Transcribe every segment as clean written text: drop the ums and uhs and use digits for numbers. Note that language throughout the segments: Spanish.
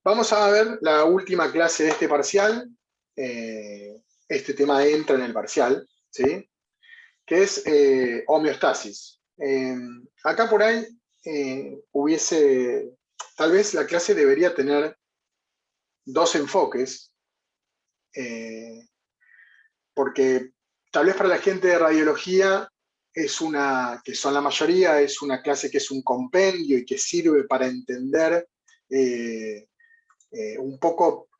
Vamos a ver la última clase de este parcial. Este tema entra en el parcial, ¿sí? Que es homeostasis. Acá por ahí tal vez la clase debería tener dos enfoques, porque tal vez para la gente de radiología que son la mayoría, es una clase que es un compendio y que sirve para entender un poco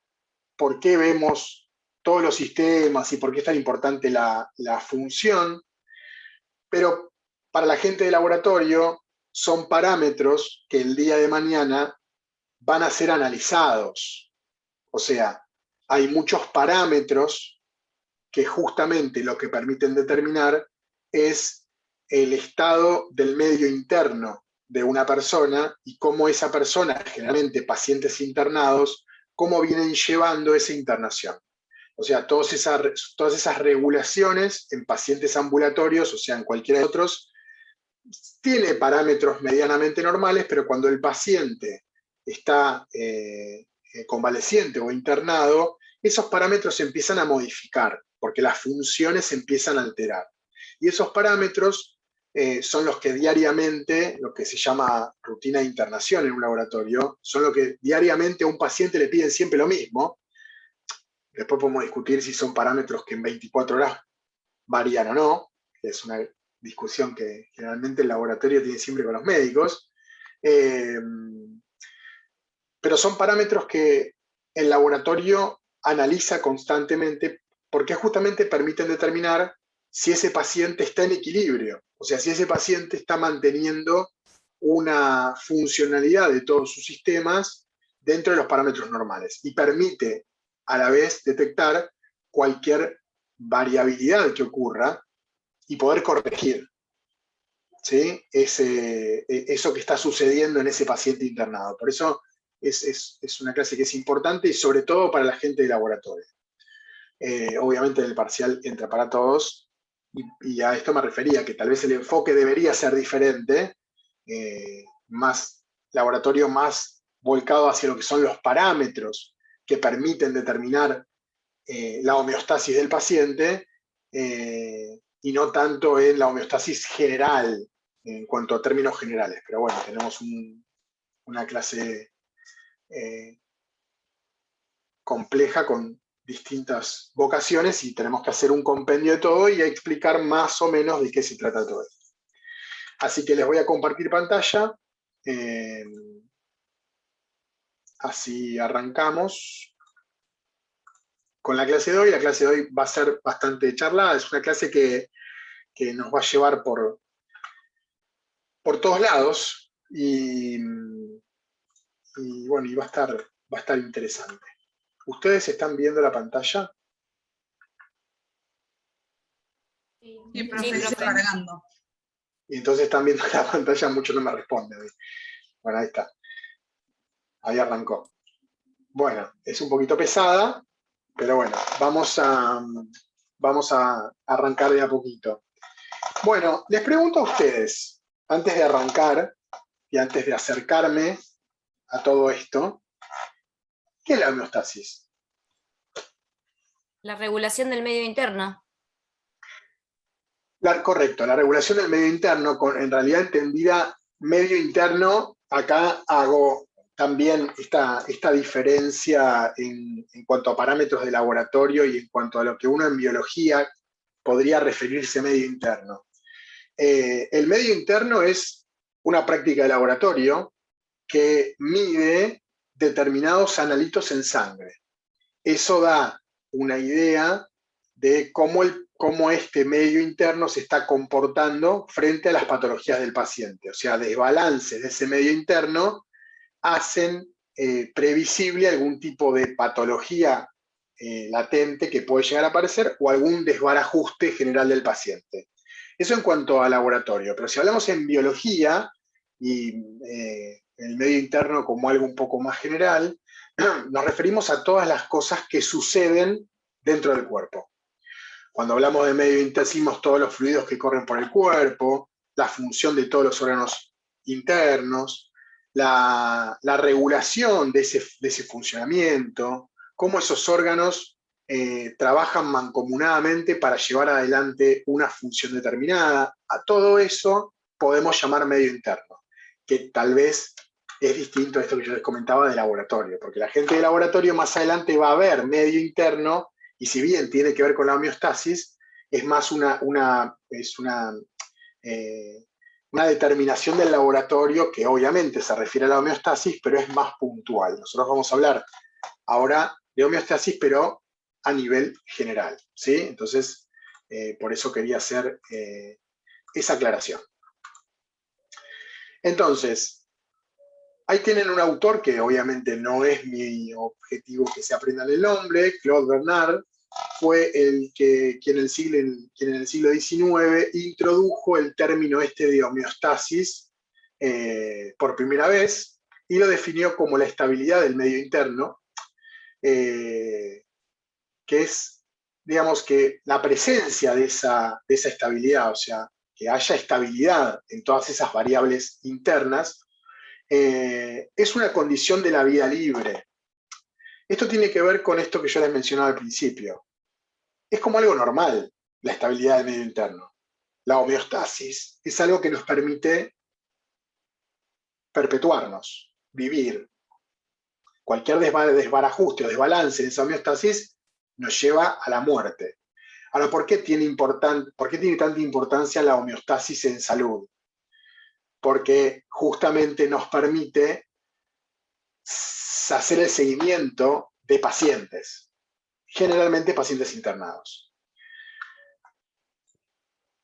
por qué vemos todos los sistemas y por qué es tan importante la función, pero para la gente de laboratorio son parámetros que el día de mañana van a ser analizados. O sea, hay muchos parámetros que justamente lo que permiten determinar es el estado del medio interno de una persona y cómo esa persona, generalmente pacientes internados, cómo vienen llevando esa internación. O sea, todas esas regulaciones en pacientes ambulatorios, o sea, en cualquiera de otros, tiene parámetros medianamente normales, pero cuando el paciente está convaleciente o internado, esos parámetros se empiezan a modificar, porque las funciones se empiezan a alterar. Y esos parámetros son los que diariamente, lo que se llama rutina de internación en un laboratorio, son lo que diariamente a un paciente le piden siempre lo mismo. Después podemos discutir si son parámetros que en 24 horas varían o no, que es una discusión que generalmente el laboratorio tiene siempre con los médicos, pero son parámetros que el laboratorio analiza constantemente porque justamente permiten determinar si ese paciente está en equilibrio, o sea, si ese paciente está manteniendo una funcionalidad de todos sus sistemas dentro de los parámetros normales y permite a la vez detectar cualquier variabilidad que ocurra y poder corregir, ¿sí? Eso que está sucediendo en ese paciente internado. Por eso es una clase que es importante y sobre todo para la gente de laboratorio. Obviamente el parcial entra para todos y a esto me refería, que tal vez el enfoque debería ser diferente, más laboratorio, más volcado hacia lo que son los parámetros que permiten determinar la homeostasis del paciente y no tanto en la homeostasis general en cuanto a términos generales. Pero bueno, tenemos una clase compleja con distintas vocaciones y tenemos que hacer un compendio de todo y explicar más o menos de qué se trata todo esto. Así que les voy a compartir pantalla. Así arrancamos con la clase de hoy. La clase de hoy va a ser bastante charlada. Es una clase que nos va a llevar por todos lados y bueno, y va a estar interesante. ¿Ustedes están viendo la pantalla? Sí, profe, estoy cargando. Y entonces están viendo la pantalla, mucho no me responden. Bueno, ahí está. Ahí arrancó. Bueno, es un poquito pesada, pero bueno, vamos a arrancar de a poquito. Bueno, les pregunto a ustedes, antes de arrancar y antes de acercarme a todo esto, ¿qué es la homeostasis? La regulación del medio interno. Correcto, la regulación del medio interno, en realidad entendida medio interno, acá hago también esta diferencia en cuanto a parámetros de laboratorio y en cuanto a lo que uno en biología podría referirse medio interno. El medio interno es una práctica de laboratorio que mide determinados analitos en sangre. Eso da una idea de cómo este medio interno se está comportando frente a las patologías del paciente. O sea, desbalances de ese medio interno hacen previsible algún tipo de patología latente que puede llegar a aparecer o algún desbarajuste general del paciente. Eso en cuanto a laboratorio. Pero si hablamos en biología y el medio interno como algo un poco más general, nos referimos a todas las cosas que suceden dentro del cuerpo. Cuando hablamos de medio interno, decimos todos los fluidos que corren por el cuerpo, la función de todos los órganos internos, la regulación de ese funcionamiento, cómo esos órganos trabajan mancomunadamente para llevar adelante una función determinada. A todo eso podemos llamar medio interno, que tal vez es distinto a esto que yo les comentaba de laboratorio, porque la gente de laboratorio más adelante va a ver medio interno, y si bien tiene que ver con la homeostasis, es más una determinación del laboratorio que obviamente se refiere a la homeostasis, pero es más puntual. Nosotros vamos a hablar ahora de homeostasis, pero a nivel general, ¿sí? Entonces, por eso quería hacer esa aclaración. Entonces, ahí tienen un autor que obviamente no es mi objetivo que se aprendan el nombre, Claude Bernard, fue quien en el siglo XIX introdujo el término este de homeostasis por primera vez y lo definió como la estabilidad del medio interno, que es, digamos, que la presencia de esa estabilidad, o sea, que haya estabilidad en todas esas variables internas, es una condición de la vida libre. Esto tiene que ver con esto que yo les mencionaba al principio. Es como algo normal, la estabilidad del medio interno. La homeostasis es algo que nos permite perpetuarnos, vivir. Cualquier desbarajuste o desbalance en esa homeostasis nos lleva a la muerte. Ahora, ¿por qué tiene tanta importancia la homeostasis en salud? Porque justamente nos permite hacer el seguimiento de pacientes, generalmente pacientes internados.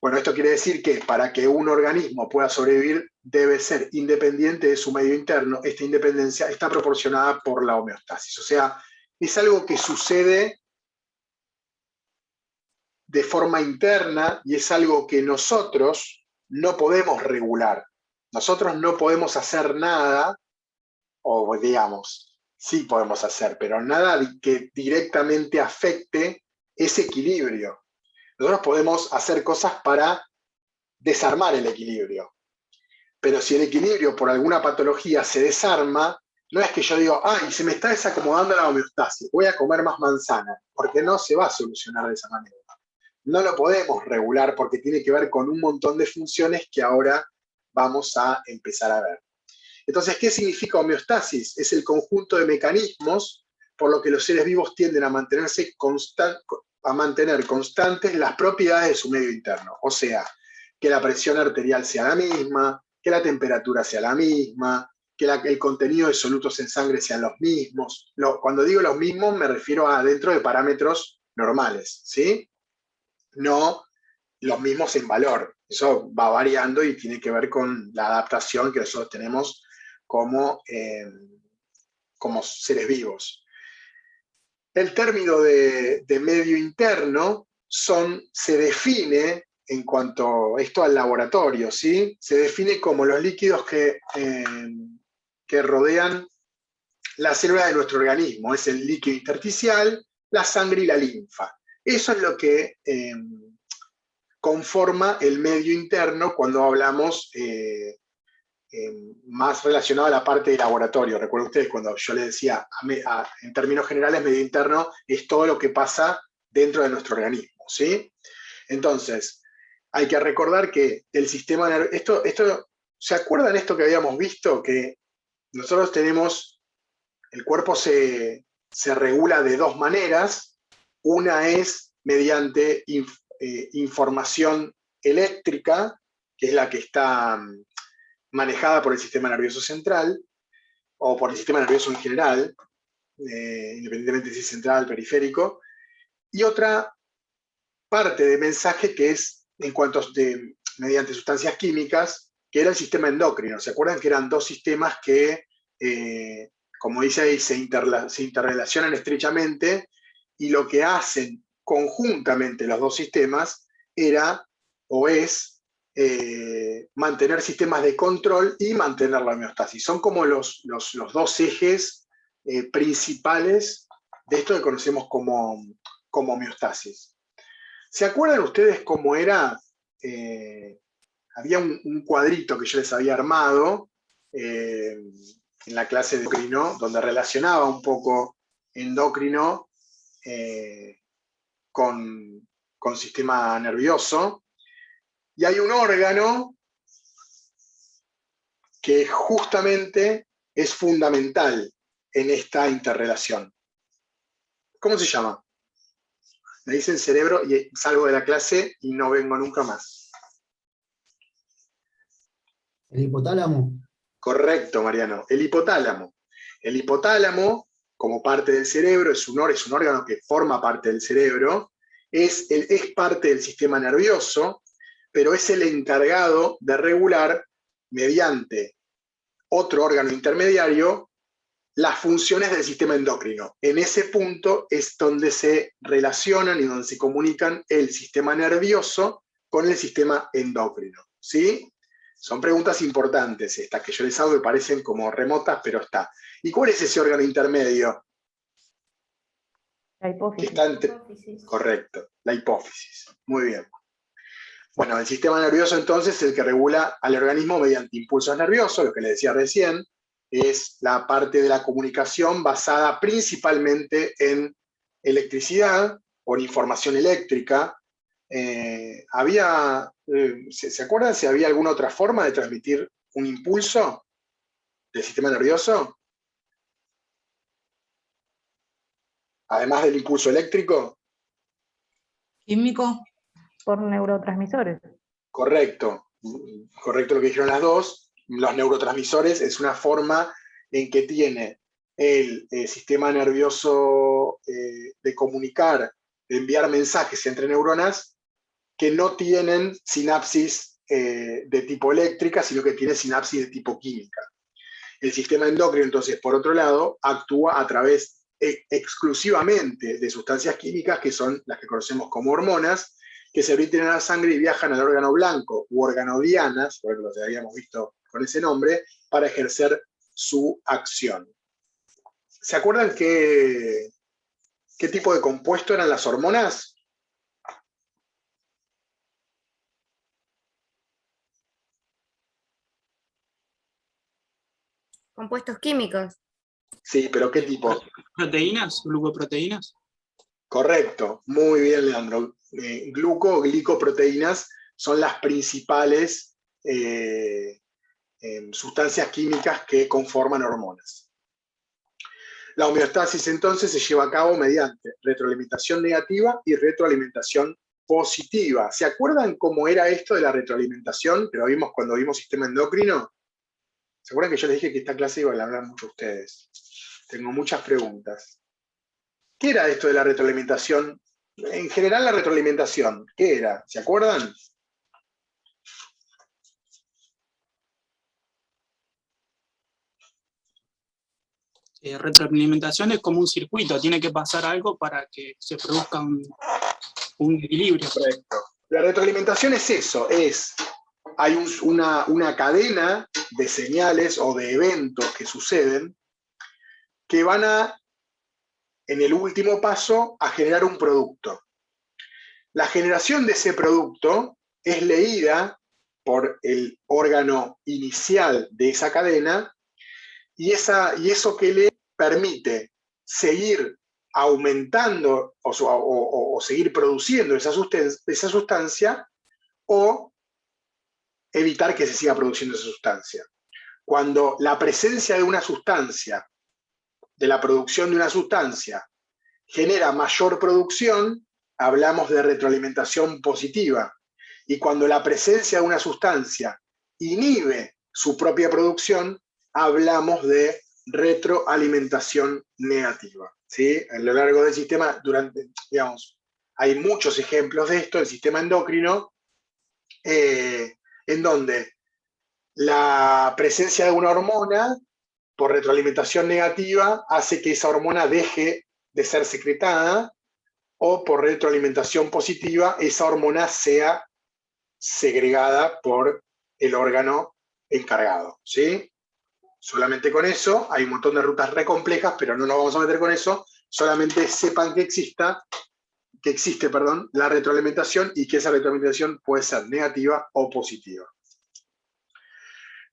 Bueno, esto quiere decir que para que un organismo pueda sobrevivir debe ser independiente de su medio interno. Esta independencia está proporcionada por la homeostasis. O sea, es algo que sucede de forma interna y es algo que nosotros no podemos regular. Nosotros no podemos hacer nada, o digamos, sí podemos hacer, pero nada que directamente afecte ese equilibrio. Nosotros podemos hacer cosas para desarmar el equilibrio. Pero si el equilibrio por alguna patología se desarma, no es que yo digo, ay, se me está desacomodando la homeostasis, voy a comer más manzana, porque no se va a solucionar de esa manera. No lo podemos regular porque tiene que ver con un montón de funciones que ahora vamos a empezar a ver. Entonces, ¿qué significa homeostasis? Es el conjunto de mecanismos por lo que los seres vivos tienden a mantener constantes las propiedades de su medio interno. O sea, que la presión arterial sea la misma, que la temperatura sea la misma, que el contenido de solutos en sangre sean los mismos. Cuando digo los mismos me refiero a dentro de parámetros normales, ¿sí? No los mismos en valor. Eso va variando y tiene que ver con la adaptación que nosotros tenemos como seres vivos. El término de medio interno se define, en cuanto a esto al laboratorio, ¿sí? Se define como los líquidos que rodean la célula de nuestro organismo. Es el líquido intersticial, la sangre y la linfa. Eso es lo que conforma el medio interno cuando hablamos más relacionado a la parte de laboratorio. Recuerden ustedes cuando yo les decía, en términos generales, medio interno es todo lo que pasa dentro de nuestro organismo, ¿sí? Entonces, hay que recordar que el sistema nervioso, ¿se acuerdan esto que habíamos visto? Que nosotros tenemos, el cuerpo se regula de dos maneras. Una es mediante información eléctrica, que es la que está manejada por el sistema nervioso central, o por el sistema nervioso en general, independientemente si es central, periférico, y otra parte de mensaje que es mediante sustancias químicas, que era el sistema endocrino. ¿Se acuerdan que eran dos sistemas que, como dice ahí, se interrelacionan estrechamente, y lo que hacen conjuntamente los dos sistemas era, o es, mantener sistemas de control y mantener la homeostasis. Son como los dos ejes principales de esto que conocemos como homeostasis. ¿Se acuerdan ustedes cómo era? Había un cuadrito que yo les había armado, en la clase de endocrino, donde relacionaba un poco endocrino con sistema nervioso. Y hay un órgano que justamente es fundamental en esta interrelación. ¿Cómo se llama? Me dicen cerebro y salgo de la clase y no vengo nunca más. El hipotálamo. Correcto, Mariano. El hipotálamo. El hipotálamo, como parte del cerebro, es un órgano que forma parte del cerebro, es parte del sistema nervioso, pero es el encargado de regular, mediante otro órgano intermediario, las funciones del sistema endocrino. En ese punto es donde se relacionan y donde se comunican el sistema nervioso con el sistema endocrino. ¿Sí? Son preguntas importantes estas que yo les hago que parecen como remotas, pero está. ¿Y cuál es ese órgano intermedio? La hipófisis. Correcto, la hipófisis. Muy bien. Bueno, el sistema nervioso entonces es el que regula al organismo mediante impulsos nerviosos, lo que les decía recién, es la parte de la comunicación basada principalmente en electricidad, por información eléctrica. ¿Se acuerdan si había alguna otra forma de transmitir un impulso del sistema nervioso? Además del impulso eléctrico. Químico. Por neurotransmisores. Correcto. Correcto lo que dijeron las dos. Los neurotransmisores es una forma en que tiene el sistema nervioso de comunicar, de enviar mensajes entre neuronas que no tienen sinapsis de tipo eléctrica, sino que tiene sinapsis de tipo química. El sistema endocrino, entonces, por otro lado, actúa a través exclusivamente de sustancias químicas, que son las que conocemos como hormonas, que se verten en la sangre y viajan al órgano blanco u órgano dianas, por lo que habíamos visto con ese nombre, para ejercer su acción. ¿Se acuerdan qué tipo de compuesto eran las hormonas? Compuestos químicos. Sí, pero ¿qué tipo? ¿Proteínas? ¿Glucoproteínas? Correcto, muy bien, Leandro. Glicoproteínas son las principales sustancias químicas que conforman hormonas. La homeostasis entonces se lleva a cabo mediante retroalimentación negativa y retroalimentación positiva. ¿Se acuerdan cómo era esto de la retroalimentación que lo vimos cuando vimos sistema endocrino? ¿Se acuerdan que yo les dije que esta clase iba a hablar mucho a ustedes? Tengo muchas preguntas. ¿Qué era esto de la retroalimentación? En general la retroalimentación, ¿qué era? ¿Se acuerdan? Retroalimentación es como un circuito, tiene que pasar algo para que se produzca un equilibrio. Correcto. La retroalimentación es eso, hay una cadena de señales o de eventos que suceden que van en el último paso, a generar un producto. La generación de ese producto es leída por el órgano inicial de esa cadena y eso que le permite seguir aumentando o seguir produciendo esa sustancia o evitar que se siga produciendo esa sustancia. Cuando la presencia de una sustancia, de la producción de una sustancia, genera mayor producción, hablamos de retroalimentación positiva. Y cuando la presencia de una sustancia inhibe su propia producción, hablamos de retroalimentación negativa. ¿Sí? A lo largo del sistema, hay muchos ejemplos de esto, el sistema endocrino, en donde la presencia de una hormona, por retroalimentación negativa, hace que esa hormona deje de ser secretada, o por retroalimentación positiva, esa hormona sea segregada por el órgano encargado. ¿Sí? Solamente con eso, hay un montón de rutas re complejas, pero no nos vamos a meter con eso, solamente sepan que existe la retroalimentación y que esa retroalimentación puede ser negativa o positiva.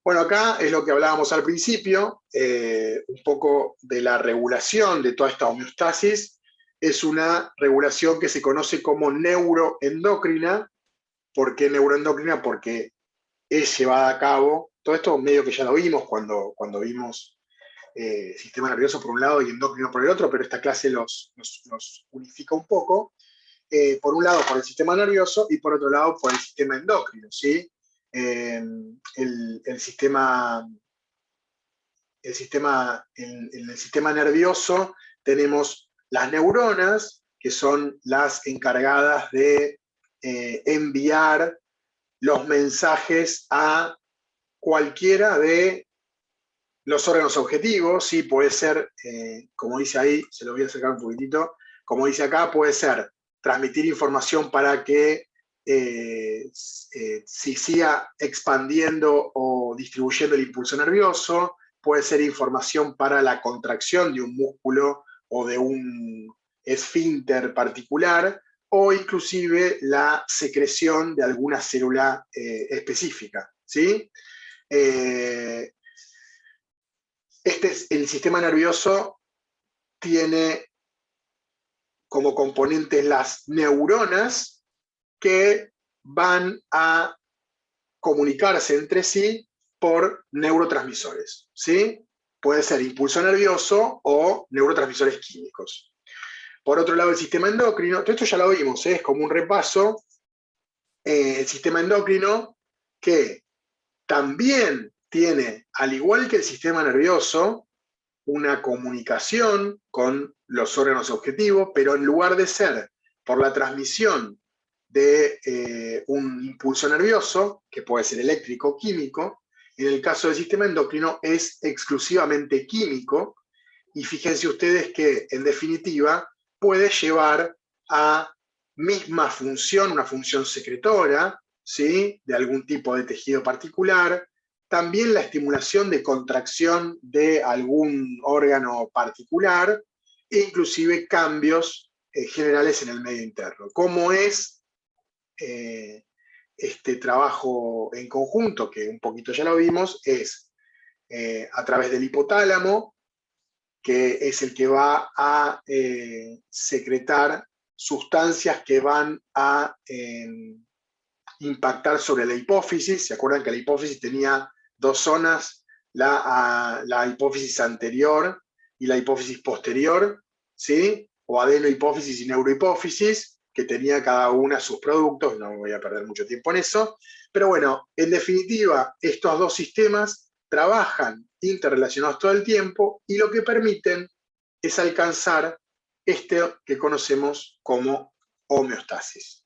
Bueno, acá es lo que hablábamos al principio, un poco de la regulación de toda esta homeostasis. Es una regulación que se conoce como neuroendocrina. ¿Por qué neuroendocrina? Porque es llevada a cabo, todo esto medio que ya lo vimos cuando vimos sistema nervioso por un lado y endocrino por el otro, pero esta clase los unifica un poco. Por un lado por el sistema nervioso y por otro lado por el sistema endocrino, ¿sí? En el sistema nervioso tenemos las neuronas, que son las encargadas de enviar los mensajes a cualquiera de los órganos objetivos, ¿sí? Puede ser, como dice ahí, se lo voy a acercar un poquitito, como dice acá, puede ser transmitir información para que si siga expandiendo o distribuyendo el impulso nervioso, puede ser información para la contracción de un músculo o de un esfínter particular, o inclusive la secreción de alguna célula específica, ¿sí? El sistema nervioso tiene como componentes las neuronas que van a comunicarse entre sí por neurotransmisores, ¿sí? Puede ser impulso nervioso o neurotransmisores químicos. Por otro lado, el sistema endocrino, todo esto ya lo vimos, es como un repaso. El sistema endocrino que también tiene, al igual que el sistema nervioso, una comunicación con los órganos objetivos, pero en lugar de ser por la transmisión de un impulso nervioso, que puede ser eléctrico o químico, en el caso del sistema endocrino es exclusivamente químico, y fíjense ustedes que, en definitiva, puede llevar a misma función, una función secretora, ¿sí? De algún tipo de tejido particular, también la estimulación de contracción de algún órgano particular, e inclusive cambios generales en el medio interno. ¿Cómo es este trabajo en conjunto? Que un poquito ya lo vimos, es a través del hipotálamo, que es el que va a secretar sustancias que van a impactar sobre la hipófisis. ¿Se acuerdan que la hipófisis tenía dos zonas? La hipófisis anterior y la hipófisis posterior, ¿sí? O adenohipófisis y neurohipófisis, que tenía cada una sus productos. No voy a perder mucho tiempo en eso. Pero bueno, en definitiva, estos dos sistemas trabajan interrelacionados todo el tiempo y lo que permiten es alcanzar este que conocemos como homeostasis.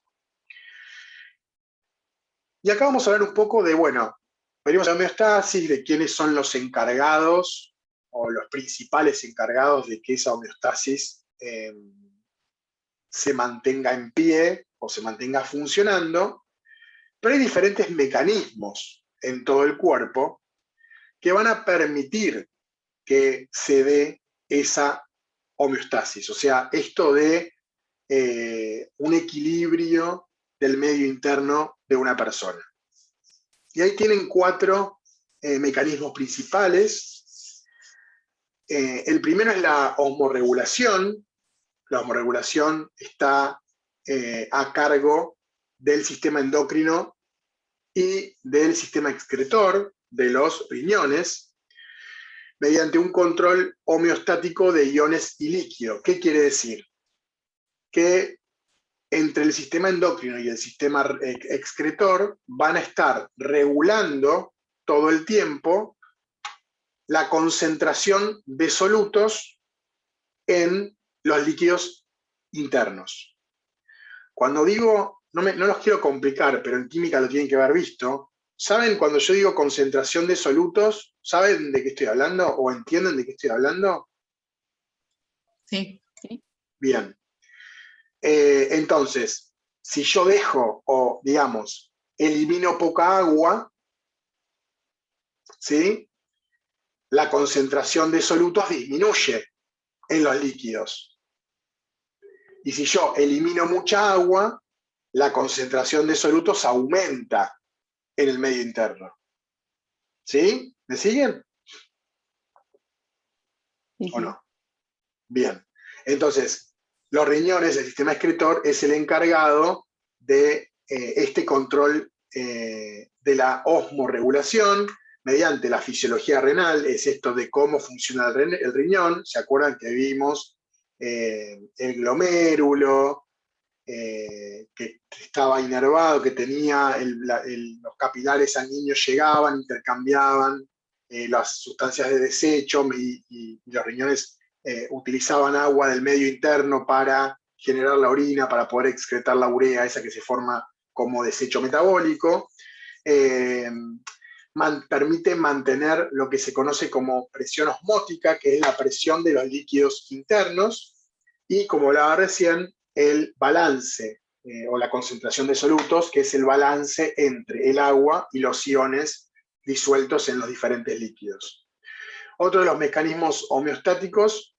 Y acá vamos a hablar un poco de, bueno, venimos a homeostasis, de quiénes son los encargados o los principales encargados de que esa homeostasis se mantenga en pie o se mantenga funcionando, pero hay diferentes mecanismos en todo el cuerpo que van a permitir que se dé esa homeostasis, o sea, esto de un equilibrio del medio interno de una persona. Y ahí tienen cuatro mecanismos principales. El primero es la osmorregulación. La osmorregulación está a cargo del sistema endocrino y del sistema excretor de los riñones, mediante un control homeostático de iones y líquido. ¿Qué quiere decir? Que entre el sistema endocrino y el sistema excretor van a estar regulando todo el tiempo la concentración de solutos en los líquidos internos. Cuando digo, no los quiero complicar, pero en química lo tienen que haber visto. ¿Saben cuando yo digo concentración de solutos? ¿Saben de qué estoy hablando o entienden de qué estoy hablando? Sí. Bien. Entonces, si yo dejo o, digamos, elimino poca agua, ¿sí? La concentración de solutos disminuye en los líquidos. Y si yo elimino mucha agua, la concentración de solutos aumenta en el medio interno. ¿Sí? ¿Me siguen? Sí, ¿O sí. no? Bien. Entonces, los riñones, el sistema excretor, es el encargado de este control de la osmorregulación mediante la fisiología renal, es esto de cómo funciona el riñón. ¿Se acuerdan que vimos el glomérulo, que estaba inervado, que tenía los capilares sanguíneos llegaban, intercambiaban las sustancias de desecho y los riñones utilizaban agua del medio interno para generar la orina, para poder excretar la urea, esa que se forma como desecho metabólico. Permite mantener lo que se conoce como presión osmótica, que es la presión de los líquidos internos, y como hablaba recién, el balance o la concentración de solutos, que es el balance entre el agua y los iones disueltos en los diferentes líquidos. Otro de los mecanismos homeostáticos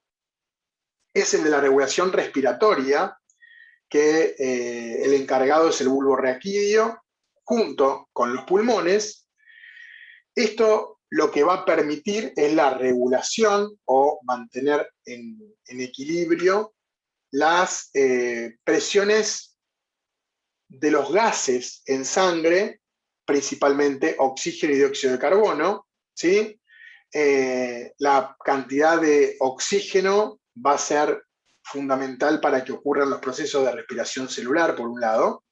es el de la regulación respiratoria, que el encargado es el bulbo raquídeo, junto con los pulmones. Esto lo que va a permitir es la regulación o mantener en equilibrio las presiones de los gases en sangre, principalmente oxígeno y dióxido de carbono, ¿sí? La cantidad de oxígeno va a ser fundamental para que ocurran los procesos de respiración celular, por un lado,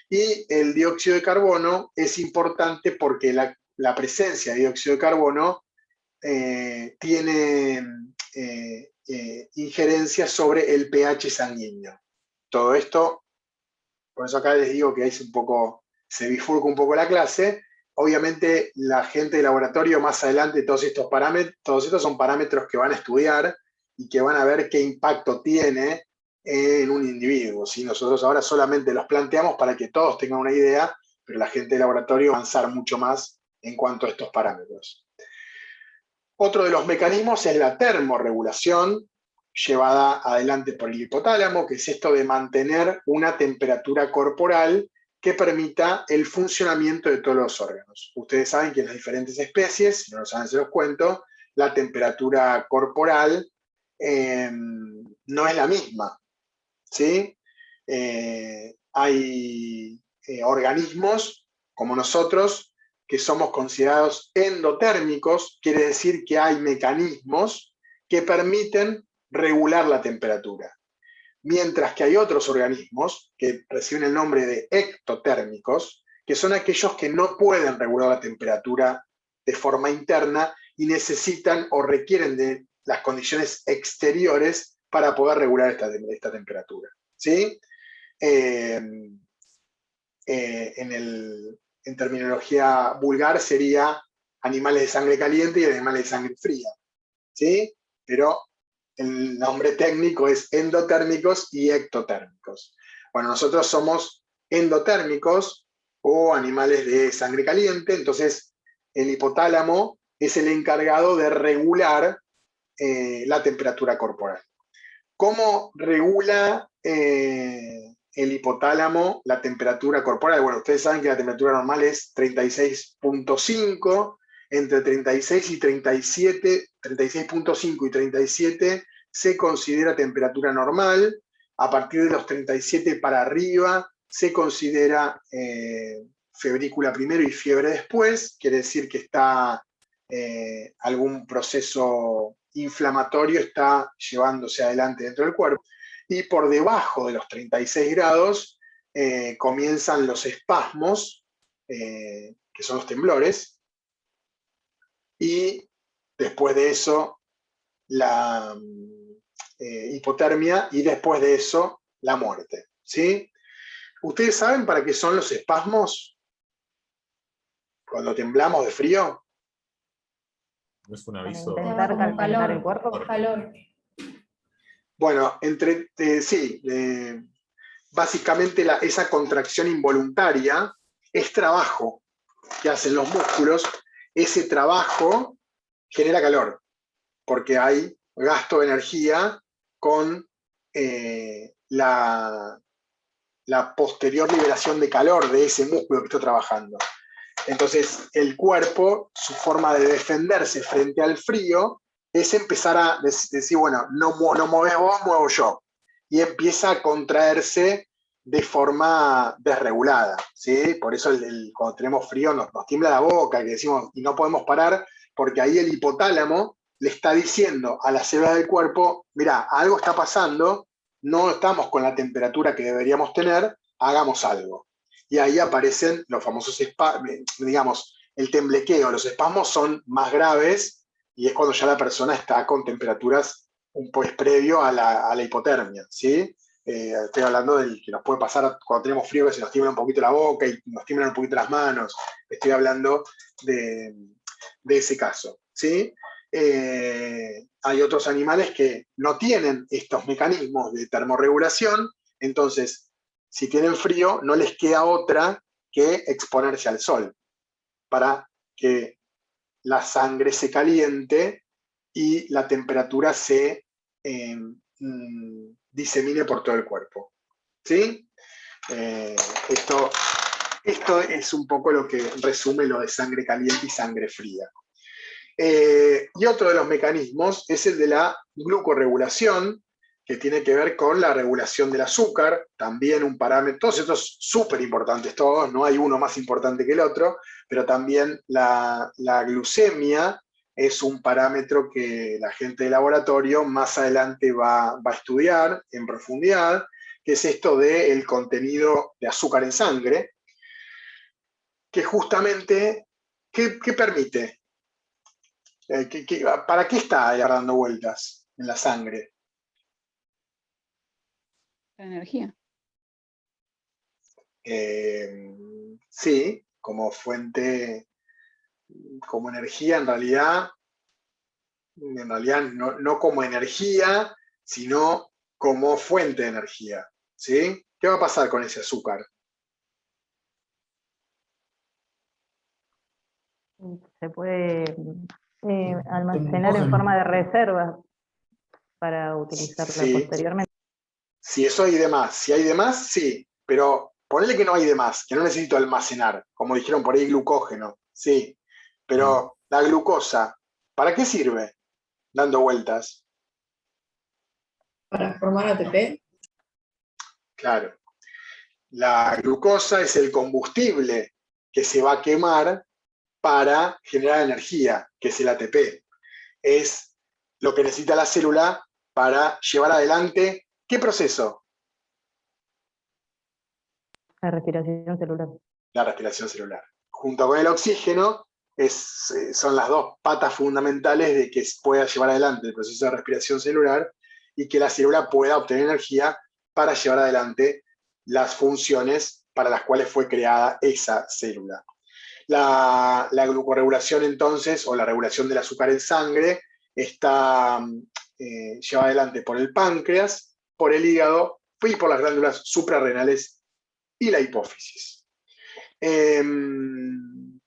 y el dióxido de carbono es importante porque la presencia de dióxido de carbono tiene injerencia sobre el pH sanguíneo. Todo esto, por eso acá les digo que es un poco, se bifurca un poco la clase. Obviamente la gente de laboratorio más adelante, todos estos son parámetros que van a estudiar y que van a ver qué impacto tiene en un individuo, ¿sí? Nosotros ahora solamente los planteamos para que todos tengan una idea, pero la gente de laboratorio va a avanzar mucho más en cuanto a estos parámetros. Otro de los mecanismos es la termorregulación, llevada adelante por el hipotálamo, que es esto de mantener una temperatura corporal que permita el funcionamiento de todos los órganos. Ustedes saben que en las diferentes especies, si no lo saben se los cuento, la temperatura corporal no es la misma, ¿sí? Hay organismos como nosotros que somos considerados endotérmicos, quiere decir que hay mecanismos que permiten regular la temperatura. Mientras que hay otros organismos que reciben el nombre de ectotérmicos, que son aquellos que no pueden regular la temperatura de forma interna y necesitan o requieren de las condiciones exteriores para poder regular esta temperatura, ¿sí? En terminología vulgar sería animales de sangre caliente y animales de sangre fría, ¿sí? Pero el nombre técnico es endotérmicos y ectotérmicos. Bueno, nosotros somos endotérmicos o animales de sangre caliente, entonces el hipotálamo es el encargado de regular la temperatura corporal. ¿Cómo regula el hipotálamo la temperatura corporal? Bueno, ustedes saben que la temperatura normal es 36.5, entre 36 y 37, 36.5 y 37 se considera temperatura normal, a partir de los 37 para arriba se considera febrícula primero y fiebre después, quiere decir que está algún proceso inflamatorio está llevándose adelante dentro del cuerpo, y por debajo de los 36 grados comienzan los espasmos, que son los temblores, y después de eso la hipotermia, y después de eso la muerte, ¿sí? ¿Ustedes saben para qué son los espasmos cuando temblamos de frío? ¿No es un Para aviso? intentar Como calentar el calor. cuerpo. Calor. Bueno, sí, básicamente esa contracción involuntaria es trabajo que hacen los músculos. Ese trabajo genera calor, porque hay gasto de energía con la posterior liberación de calor de ese músculo que está trabajando. Entonces, el cuerpo, su forma de defenderse frente al frío, es empezar a decir, bueno, no mueves vos, muevo yo. Y empieza a contraerse de forma desregulada, ¿sí? Por eso cuando tenemos frío nos tiembla la boca, que decimos, y no podemos parar, porque ahí el hipotálamo le está diciendo a las células del cuerpo, mira, algo está pasando, no estamos con la temperatura que deberíamos tener, hagamos algo. Y ahí aparecen los famosos espasmos, digamos, el temblequeo, los espasmos son más graves y es cuando ya la persona está con temperaturas un poco previo a la hipotermia, ¿sí? Estoy hablando del que nos puede pasar cuando tenemos frío, que se nos tiembla un poquito la boca y nos tiemblan un poquito las manos. Estoy hablando de ese caso, ¿sí? Hay otros animales que no tienen estos mecanismos de termorregulación, entonces, si tienen frío, no les queda otra que exponerse al sol para que la sangre se caliente y la temperatura se disemine por todo el cuerpo. ¿Sí? Esto es un poco lo que resume lo de sangre caliente y sangre fría. Y otro de los mecanismos es el de la glucorregulación, que tiene que ver con la regulación del azúcar, también un parámetro, todos estos súper importantes todos, no hay uno más importante que el otro, pero también la glucemia es un parámetro que la gente de laboratorio más adelante va a estudiar en profundidad, que es esto del contenido de azúcar en sangre, que justamente, ¿qué permite? ¿Para qué está dando vueltas en la sangre? La energía. Sí, como fuente, como energía, en realidad no como energía, sino como fuente de energía. ¿Sí? ¿Qué va a pasar con ese azúcar? Se puede almacenar en forma de reserva para utilizarla Sí. posteriormente. Si eso hay de más, si hay de más, sí, pero ponele que no hay de más, que no necesito almacenar, como dijeron por ahí glucógeno, sí, pero la glucosa, ¿para qué sirve? Dando vueltas. Para formar ATP. Claro. La glucosa es el combustible que se va a quemar para generar energía, que es el ATP. Es lo que necesita la célula para llevar adelante, ¿qué proceso? La respiración celular. La respiración celular. Junto con el oxígeno, son las dos patas fundamentales de que pueda llevar adelante el proceso de respiración celular y que la célula pueda obtener energía para llevar adelante las funciones para las cuales fue creada esa célula. La glucorregulación entonces, o la regulación del azúcar en sangre, está llevada adelante por el páncreas, por el hígado y por las glándulas suprarrenales y la hipófisis. El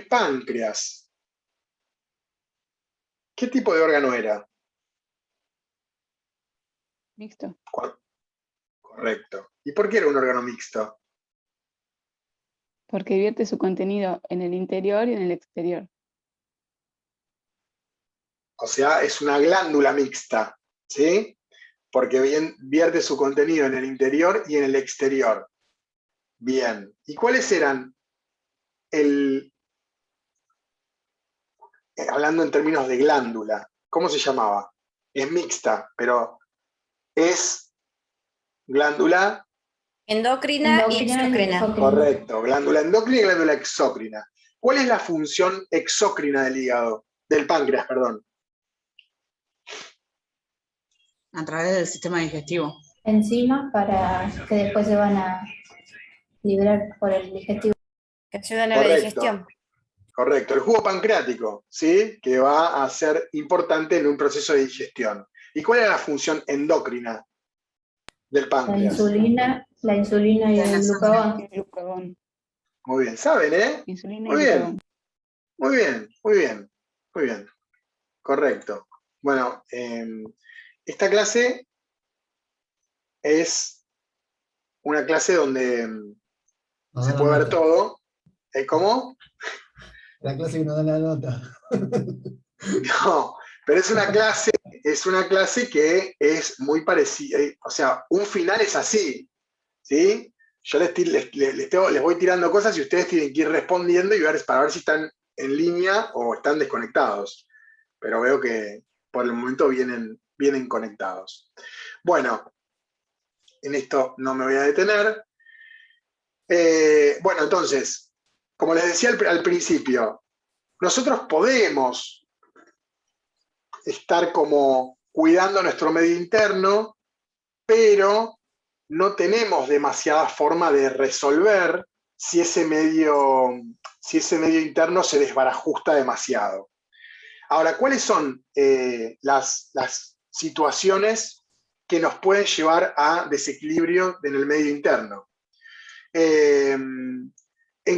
páncreas, ¿qué tipo de órgano era? Mixto. Correcto. ¿Y por qué era un órgano mixto? Porque vierte su contenido en el interior y en el exterior. O sea, es una glándula mixta, ¿sí? Porque vierte su contenido en el interior y en el exterior. Bien. ¿Y cuáles eran hablando en términos de glándula, ¿cómo se llamaba? Es mixta, pero es glándula... Endocrina y exócrina. Correcto, glándula endocrina y glándula exócrina. ¿Cuál es la función exócrina del hígado? Del páncreas, perdón. A través del sistema digestivo. Enzimas para que después se van a liberar por el digestivo. Que ayudan a la digestión. Correcto, el jugo pancreático, ¿sí? Que va a ser importante en un proceso de digestión. ¿Y cuál es la función endocrina del páncreas? La insulina y el glucagón. Muy bien, ¿saben, eh? Insulina Muy y bien, glucagón. muy bien, muy bien, muy bien. Correcto. Bueno, esta clase es una clase donde se puede ver todo. ¿Cómo? La clase que nos da la nota. No, pero es una clase que es muy parecida, o sea, un final es así, ¿sí? Yo les voy tirando cosas y ustedes tienen que ir respondiendo y para ver si están en línea o están desconectados. Pero veo que por el momento vienen conectados. Bueno, en esto no me voy a detener. Bueno, entonces, como les decía al principio, nosotros podemos estar como cuidando nuestro medio interno, pero no tenemos demasiada forma de resolver si ese medio interno se desbarajusta demasiado. Ahora, ¿cuáles son las situaciones que nos pueden llevar a desequilibrio en el medio interno? En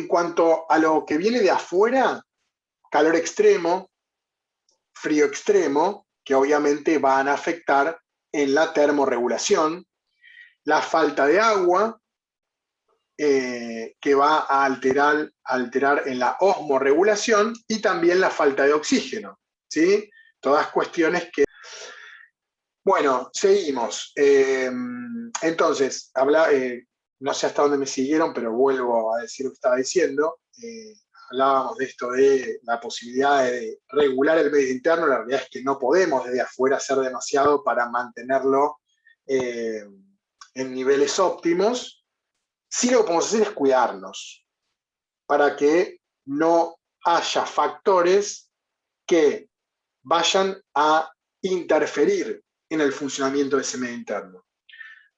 cuanto a lo que viene de afuera, calor extremo, frío extremo, que obviamente van a afectar en la termorregulación, la falta de agua, que va a alterar en la osmorregulación, y también la falta de oxígeno, ¿sí? Todas cuestiones que... Bueno, seguimos. Entonces, no sé hasta dónde me siguieron, pero vuelvo a decir lo que estaba diciendo. Hablábamos de esto de la posibilidad de regular el medio interno. La realidad es que no podemos desde afuera hacer demasiado para mantenerlo en niveles óptimos. Sí, lo que podemos hacer es cuidarnos para que no haya factores que vayan a interferir en el funcionamiento de ese medio interno.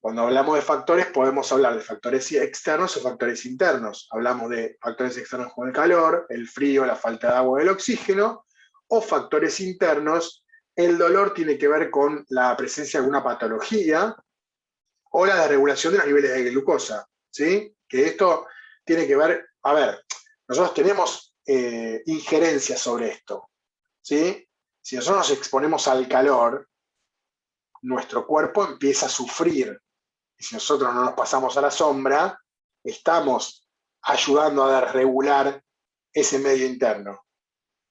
Cuando hablamos de factores, podemos hablar de factores externos o factores internos. Hablamos de factores externos como el calor, el frío, la falta de agua y el oxígeno, o factores internos. El dolor tiene que ver con la presencia de alguna patología o la desregulación de los niveles de glucosa, ¿sí? Que esto tiene que ver, a ver, nosotros tenemos injerencia sobre esto, ¿sí? Si nosotros nos exponemos al calor, nuestro cuerpo empieza a sufrir. Y si nosotros no nos pasamos a la sombra, estamos ayudando a desregular ese medio interno.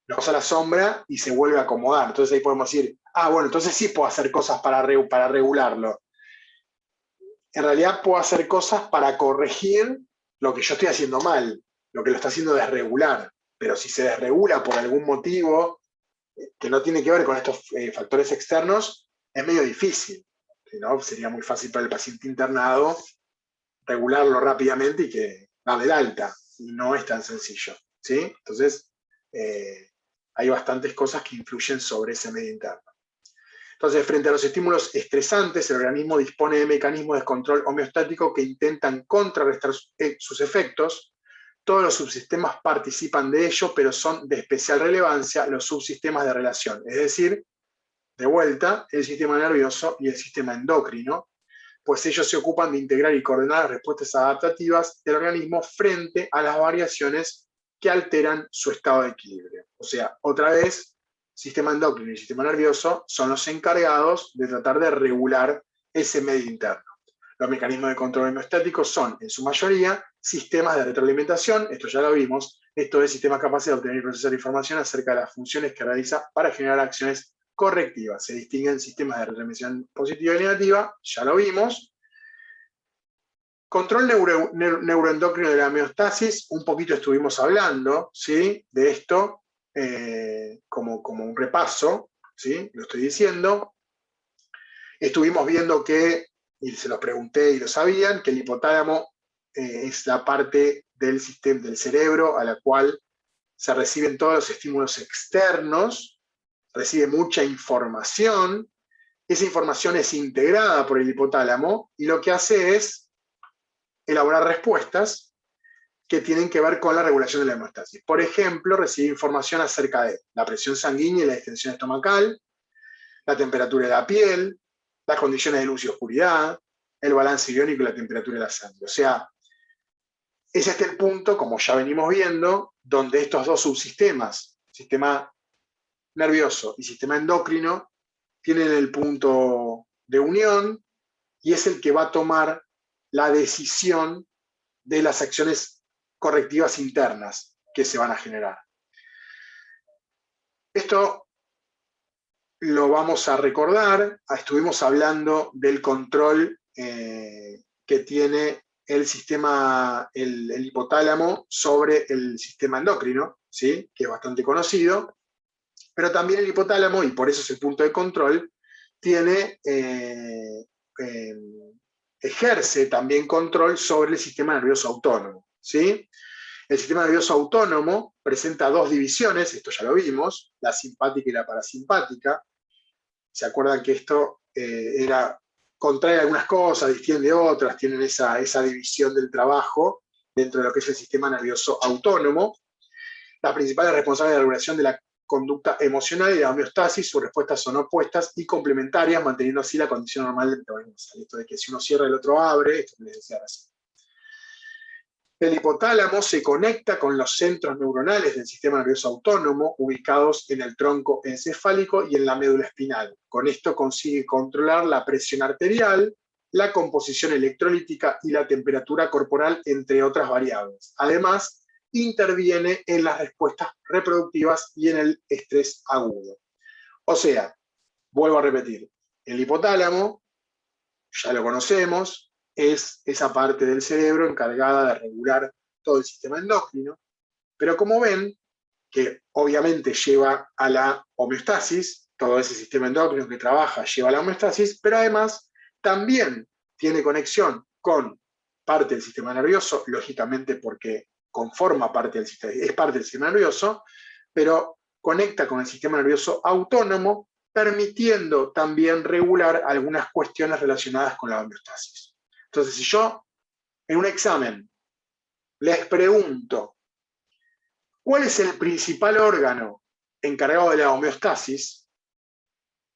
Nos vamos a la sombra y se vuelve a acomodar. Entonces ahí podemos decir, bueno, entonces sí puedo hacer cosas para regularlo. En realidad puedo hacer cosas para corregir lo que yo estoy haciendo mal, lo que lo está haciendo desregular. Pero si se desregula por algún motivo que no tiene que ver con estos factores externos, es medio difícil, ¿no? Sería muy fácil para el paciente internado regularlo rápidamente y que darle el alta. Y no es tan sencillo, ¿sí? Entonces, hay bastantes cosas que influyen sobre ese medio interno. Entonces, frente a los estímulos estresantes, el organismo dispone de mecanismos de control homeostático que intentan contrarrestar sus efectos. Todos los subsistemas participan de ello, pero son de especial relevancia los subsistemas de relación, es decir, de vuelta, el sistema nervioso y el sistema endocrino, pues ellos se ocupan de integrar y coordinar las respuestas adaptativas del organismo frente a las variaciones que alteran su estado de equilibrio. O sea, otra vez, sistema endocrino y sistema nervioso son los encargados de tratar de regular ese medio interno. Los mecanismos de control homeostático son, en su mayoría, sistemas de retroalimentación, esto ya lo vimos, esto es sistemas capaces de obtener y procesar información acerca de las funciones que realiza para generar acciones correctivas. Se distinguen sistemas de retroalimentación positiva y negativa, ya lo vimos. Control neuroendocrino de la homeostasis, un poquito estuvimos hablando, ¿sí? De esto, como un repaso, ¿sí? Lo estoy diciendo. Estuvimos viendo que, y se los pregunté y lo sabían, que el hipotálamo es la parte del sistema del cerebro a la cual se reciben todos los estímulos externos, recibe mucha información, esa información es integrada por el hipotálamo y lo que hace es elaborar respuestas que tienen que ver con la regulación de la hemostasis. Por ejemplo, recibe información acerca de la presión sanguínea y la distensión estomacal, la temperatura de la piel, las condiciones de luz y oscuridad, el balance iónico y la temperatura de la sangre. O sea, es este el punto, como ya venimos viendo, donde estos dos subsistemas, sistema nervioso y sistema endocrino, tienen el punto de unión y es el que va a tomar la decisión de las acciones correctivas internas que se van a generar. Esto lo vamos a recordar. Estuvimos hablando del control que tiene el sistema, el hipotálamo sobre el sistema endocrino, ¿sí? Que es bastante conocido, pero también el hipotálamo, y por eso es el punto de control, tiene, ejerce también control sobre el sistema nervioso autónomo, ¿sí? El sistema nervioso autónomo presenta dos divisiones, esto ya lo vimos, la simpática y la parasimpática. ¿Se acuerdan que esto contrae algunas cosas, distiende otras, tienen esa división del trabajo dentro de lo que es el sistema nervioso autónomo? Las principales responsables de la regulación de la conducta emocional y de la homeostasis, sus respuestas son opuestas y complementarias, manteniendo así la condición normal del metabolismo basal. Esto de que si uno cierra el otro abre, esto que les decía recién. El hipotálamo se conecta con los centros neuronales del sistema nervioso autónomo ubicados en el tronco encefálico y en la médula espinal. Con esto consigue controlar la presión arterial, la composición electrolítica y la temperatura corporal, entre otras variables. Además, interviene en las respuestas reproductivas y en el estrés agudo. O sea, vuelvo a repetir, el hipotálamo, ya lo conocemos, es esa parte del cerebro encargada de regular todo el sistema endocrino, pero como ven, que obviamente lleva a la homeostasis, todo ese sistema endocrino que trabaja lleva a la homeostasis, pero además también tiene conexión con parte del sistema nervioso, lógicamente porque conforma parte del sistema, es parte del sistema nervioso, pero conecta con el sistema nervioso autónomo, permitiendo también regular algunas cuestiones relacionadas con la homeostasis. Entonces, si yo en un examen les pregunto ¿cuál es el principal órgano encargado de la homeostasis?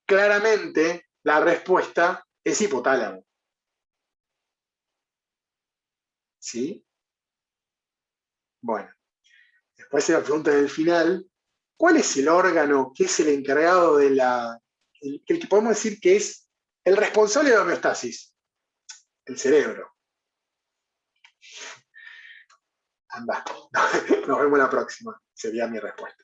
Claramente la respuesta es hipotálamo. ¿Sí? Bueno, después se la pregunta del final, ¿cuál es el órgano que es el encargado de el que podemos decir que es el responsable de la homeostasis? El cerebro. Anda, nos vemos la próxima, sería mi respuesta.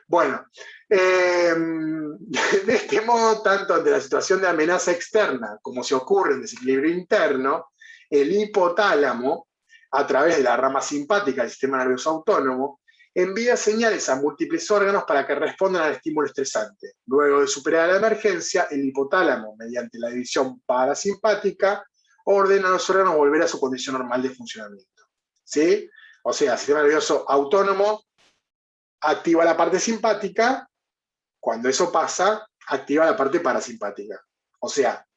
Bueno, de este modo, tanto ante la situación de amenaza externa como si ocurre un desequilibrio interno, el hipotálamo, a través de la rama simpática del sistema nervioso autónomo, envía señales a múltiples órganos para que respondan al estímulo estresante. Luego de superar la emergencia, el hipotálamo, mediante la división parasimpática, ordena a los órganos volver a su condición normal de funcionamiento. ¿Sí? O sea, el sistema nervioso autónomo activa la parte simpática, cuando eso pasa, activa la parte parasimpática. O sea,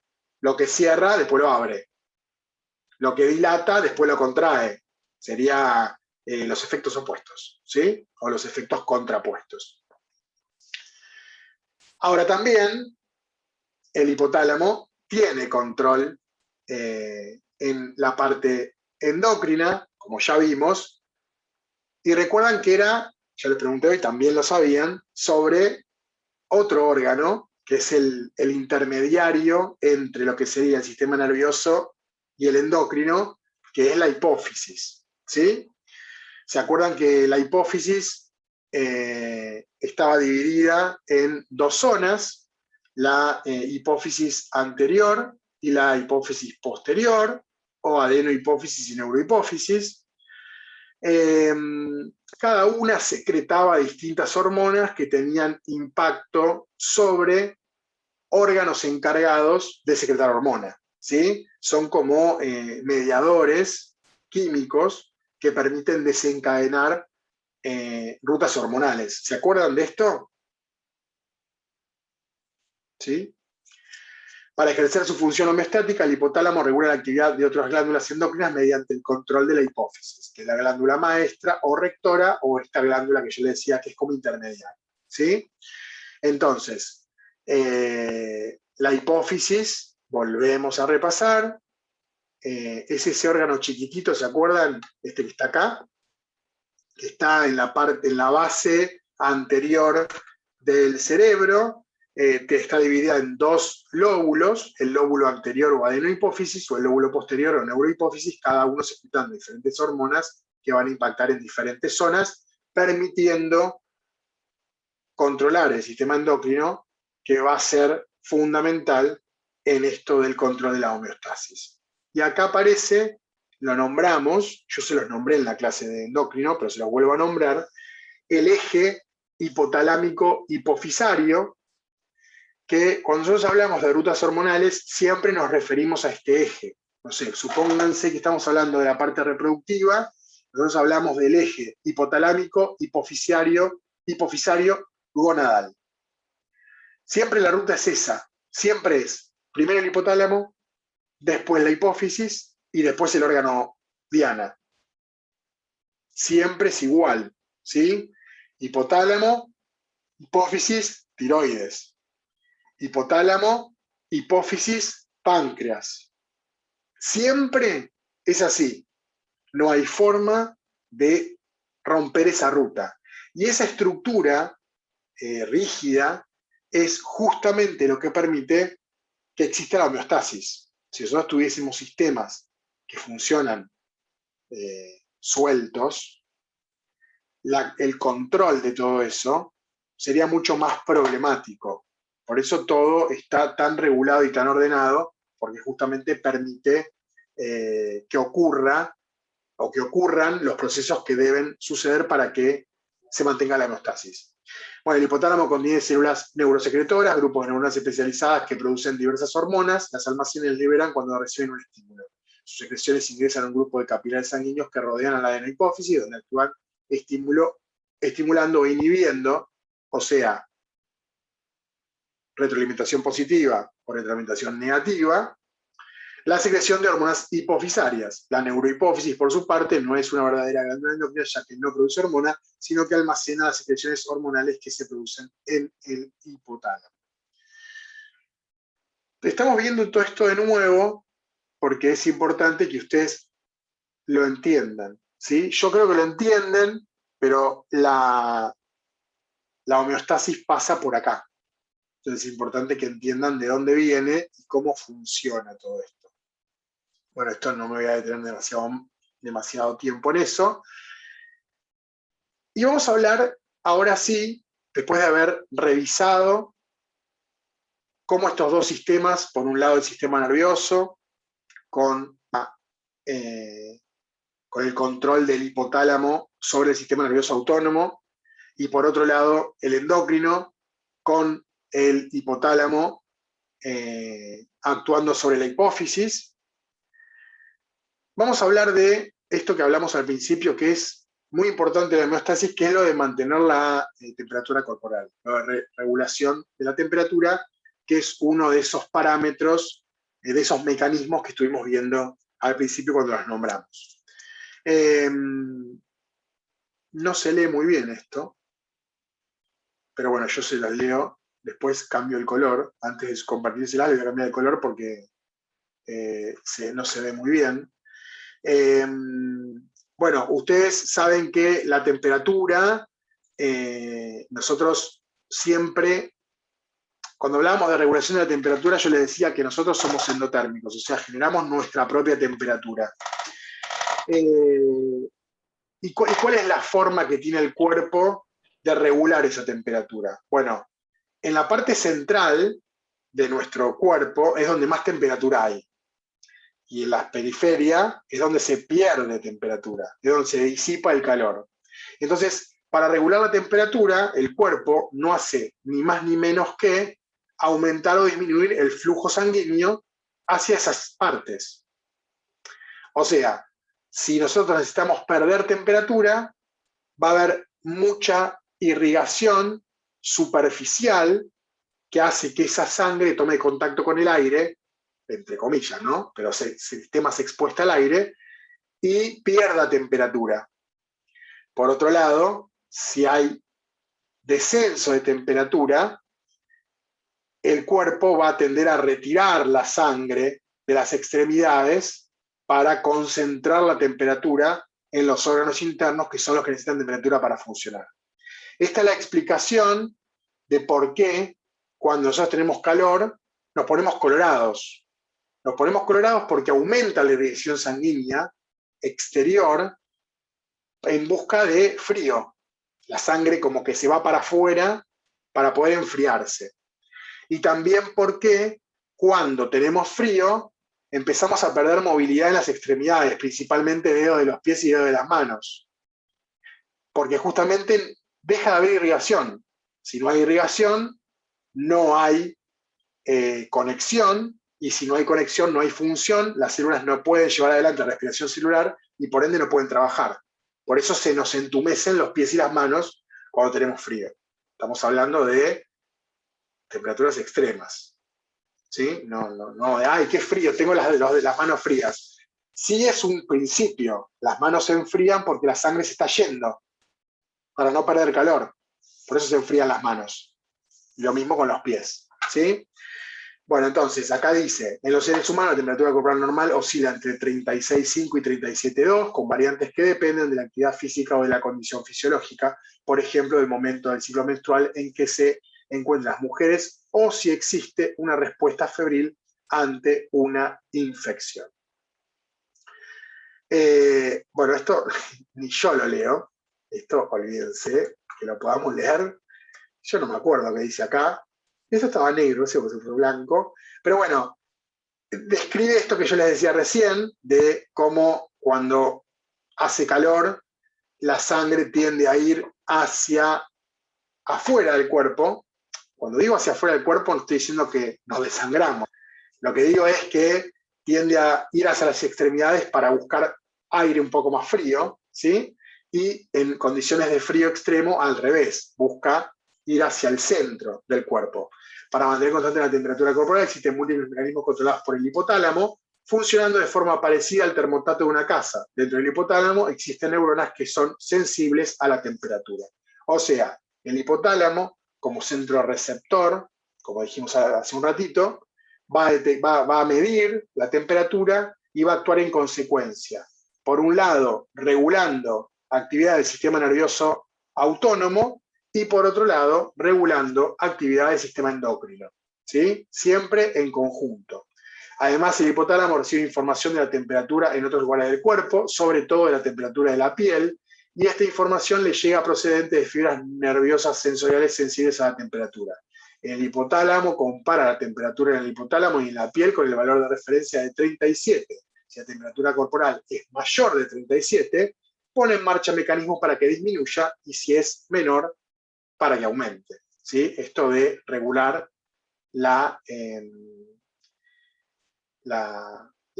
lo que cierra, después lo abre. Lo que dilata, después lo contrae. Sería los efectos opuestos, ¿sí? O los efectos contrapuestos. Ahora también, el hipotálamo tiene control en la parte endocrina, como ya vimos, y recuerdan que era, ya les pregunté hoy, también lo sabían, sobre otro órgano, que es el intermediario entre lo que sería el sistema nervioso y el endocrino, que es la hipófisis, ¿sí? ¿Se acuerdan que la hipófisis estaba dividida en dos zonas, la hipófisis anterior y la hipófisis posterior, o adenohipófisis y neurohipófisis? Cada una secretaba distintas hormonas que tenían impacto sobre órganos encargados de secretar hormona, ¿sí? Son como mediadores químicos que permiten desencadenar rutas hormonales. ¿Se acuerdan de esto? ¿Sí? Para ejercer su función homeostática, el hipotálamo regula la actividad de otras glándulas endocrinas mediante el control de la hipófisis, que es la glándula maestra o rectora, o esta glándula que yo le decía que es como intermediaria, ¿sí? Entonces, la hipófisis, volvemos a repasar, es ese órgano chiquitito, ¿se acuerdan? Este que está acá, que está en la base anterior del cerebro, que está dividida en dos lóbulos, el lóbulo anterior o adenohipófisis, o el lóbulo posterior o neurohipófisis, cada uno secretando diferentes hormonas que van a impactar en diferentes zonas, permitiendo controlar el sistema endocrino, que va a ser fundamental en esto del control de la homeostasis. Y acá aparece, lo nombramos, yo se los nombré en la clase de endocrino, pero se los vuelvo a nombrar, el eje hipotalámico hipofisario, que cuando nosotros hablamos de rutas hormonales, siempre nos referimos a este eje. No sé, supónganse que estamos hablando de la parte reproductiva, nosotros hablamos del eje hipotalámico hipofisario gonadal. Siempre la ruta es esa, siempre es primero el hipotálamo, después la hipófisis y después el órgano diana. Siempre es igual, ¿sí? Hipotálamo, hipófisis, tiroides. Hipotálamo, hipófisis, páncreas. Siempre es así. No hay forma de romper esa ruta. Y esa estructura rígida es justamente lo que permite que exista la homeostasis. Si nosotros tuviésemos sistemas que funcionan sueltos, el control de todo eso sería mucho más problemático. Por eso todo está tan regulado y tan ordenado, porque justamente permite que ocurra o que ocurran los procesos que deben suceder para que se mantenga la homeostasis. Bueno, el hipotálamo contiene células neurosecretoras, grupos de neuronas especializadas que producen diversas hormonas, las almacenan y liberan cuando reciben un estímulo. Sus secreciones ingresan a un grupo de capilares sanguíneos que rodean a la adenohipófisis, donde actúan estimulando o inhibiendo, o sea, retroalimentación positiva o retroalimentación negativa, la secreción de hormonas hipofisarias. La neurohipófisis, por su parte, no es una verdadera glándula endocrina, ya que no produce hormona, sino que almacena las secreciones hormonales que se producen en el hipotálamo. Estamos viendo todo esto de nuevo porque es importante que ustedes lo entiendan, ¿sí? Yo creo que lo entienden, pero la homeostasis pasa por acá. Entonces es importante que entiendan de dónde viene y cómo funciona todo esto. Bueno, esto no me voy a detener demasiado tiempo en eso. Y vamos a hablar, ahora sí, después de haber revisado cómo estos dos sistemas, por un lado el sistema nervioso, con el control del hipotálamo sobre el sistema nervioso autónomo, y por otro lado el endocrino, con el hipotálamo actuando sobre la hipófisis. Vamos a hablar de esto que hablamos al principio, que es muy importante la homeostasis, que es lo de mantener la temperatura corporal, la regulación de la temperatura, que es uno de esos parámetros, de esos mecanismos que estuvimos viendo al principio cuando los nombramos. No se lee muy bien esto, pero bueno, yo se los leo, después cambio el color, antes de compartírselas le voy a cambiar el color porque no se ve muy bien. Bueno, ustedes saben que la temperatura, nosotros siempre, cuando hablábamos de regulación de la temperatura, yo les decía que nosotros somos endotérmicos, o sea, generamos nuestra propia temperatura. ¿Y cuál es la forma que tiene el cuerpo de regular esa temperatura? Bueno, en la parte central de nuestro cuerpo es donde más temperatura hay. Y en la periferia es donde se pierde temperatura, es donde se disipa el calor. Entonces, para regular la temperatura, el cuerpo no hace ni más ni menos que aumentar o disminuir el flujo sanguíneo hacia esas partes. O sea, si nosotros necesitamos perder temperatura, va a haber mucha irrigación superficial que hace que esa sangre tome contacto con el aire, entre comillas, ¿no? Pero el sistema se expuesta al aire y pierda temperatura. Por otro lado, si hay descenso de temperatura, el cuerpo va a tender a retirar la sangre de las extremidades para concentrar la temperatura en los órganos internos, que son los que necesitan temperatura para funcionar. Esta es la explicación de por qué cuando nosotros tenemos calor nos ponemos colorados. Nos ponemos colorados porque aumenta la irrigación sanguínea exterior en busca de frío. La sangre como que se va para afuera para poder enfriarse. Y también porque cuando tenemos frío, empezamos a perder movilidad en las extremidades, principalmente dedos de los pies y dedos de las manos. Porque justamente deja de haber irrigación. Si no hay irrigación, no hay conexión, y si no hay conexión, no hay función, las células no pueden llevar adelante la respiración celular y por ende no pueden trabajar. Por eso se nos entumecen los pies y las manos cuando tenemos frío. Estamos hablando de temperaturas extremas. ¿Sí? No, ¡ay, qué frío! Tengo las manos frías. Sí es un principio. Las manos se enfrían porque la sangre se está yendo para no perder calor. Por eso se enfrían las manos. Lo mismo con los pies. ¿Sí? Bueno, entonces, acá dice, en los seres humanos la temperatura corporal normal oscila entre 36,5 y 37,2, con variantes que dependen de la actividad física o de la condición fisiológica, por ejemplo, del momento del ciclo menstrual en que se encuentran las mujeres o si existe una respuesta febril ante una infección. Bueno, esto ni yo lo leo, esto olvídense, que lo podamos leer. Yo no me acuerdo qué dice acá. Eso estaba negro, no sé por qué fue blanco. Pero bueno, describe esto que yo les decía recién, de cómo cuando hace calor, la sangre tiende a ir hacia afuera del cuerpo. Cuando digo hacia afuera del cuerpo, no estoy diciendo que nos desangramos. Lo que digo es que tiende a ir hacia las extremidades para buscar aire un poco más frío, ¿sí? Y en condiciones de frío extremo, al revés, busca ir hacia el centro del cuerpo. Para mantener constante la temperatura corporal existen múltiples mecanismos controlados por el hipotálamo, funcionando de forma parecida al termostato de una casa. Dentro del hipotálamo existen neuronas que son sensibles a la temperatura. O sea, el hipotálamo, como centro receptor, como dijimos hace un ratito, va a medir la temperatura y va a actuar en consecuencia. Por un lado, regulando actividad del sistema nervioso autónomo, y por otro lado, regulando actividad del sistema endocrino, ¿sí? Siempre en conjunto. Además, el hipotálamo recibe información de la temperatura en otros lugares del cuerpo, sobre todo de la temperatura de la piel, y esta información le llega procedente de fibras nerviosas sensoriales sensibles a la temperatura. El hipotálamo compara la temperatura en el hipotálamo y en la piel con el valor de referencia de 37. Si la temperatura corporal es mayor de 37, pone en marcha mecanismos para que disminuya, y si es menor, para que aumente, ¿sí? Esto de regular la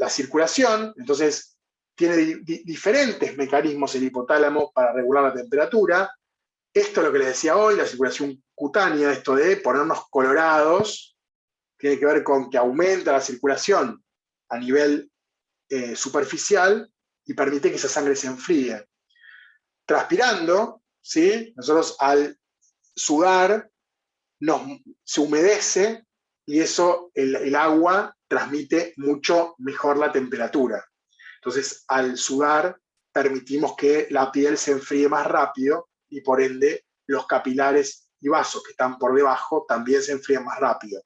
circulación. Entonces, tiene diferentes mecanismos el hipotálamo para regular la temperatura. Esto es lo que les decía hoy, la circulación cutánea, esto de ponernos colorados, tiene que ver con que aumenta la circulación a nivel superficial y permite que esa sangre se enfríe. Transpirando, ¿sí? Nosotros al sudar se humedece y eso, el agua transmite mucho mejor la temperatura. Entonces, al sudar permitimos que la piel se enfríe más rápido y por ende los capilares y vasos que están por debajo también se enfrían más rápido.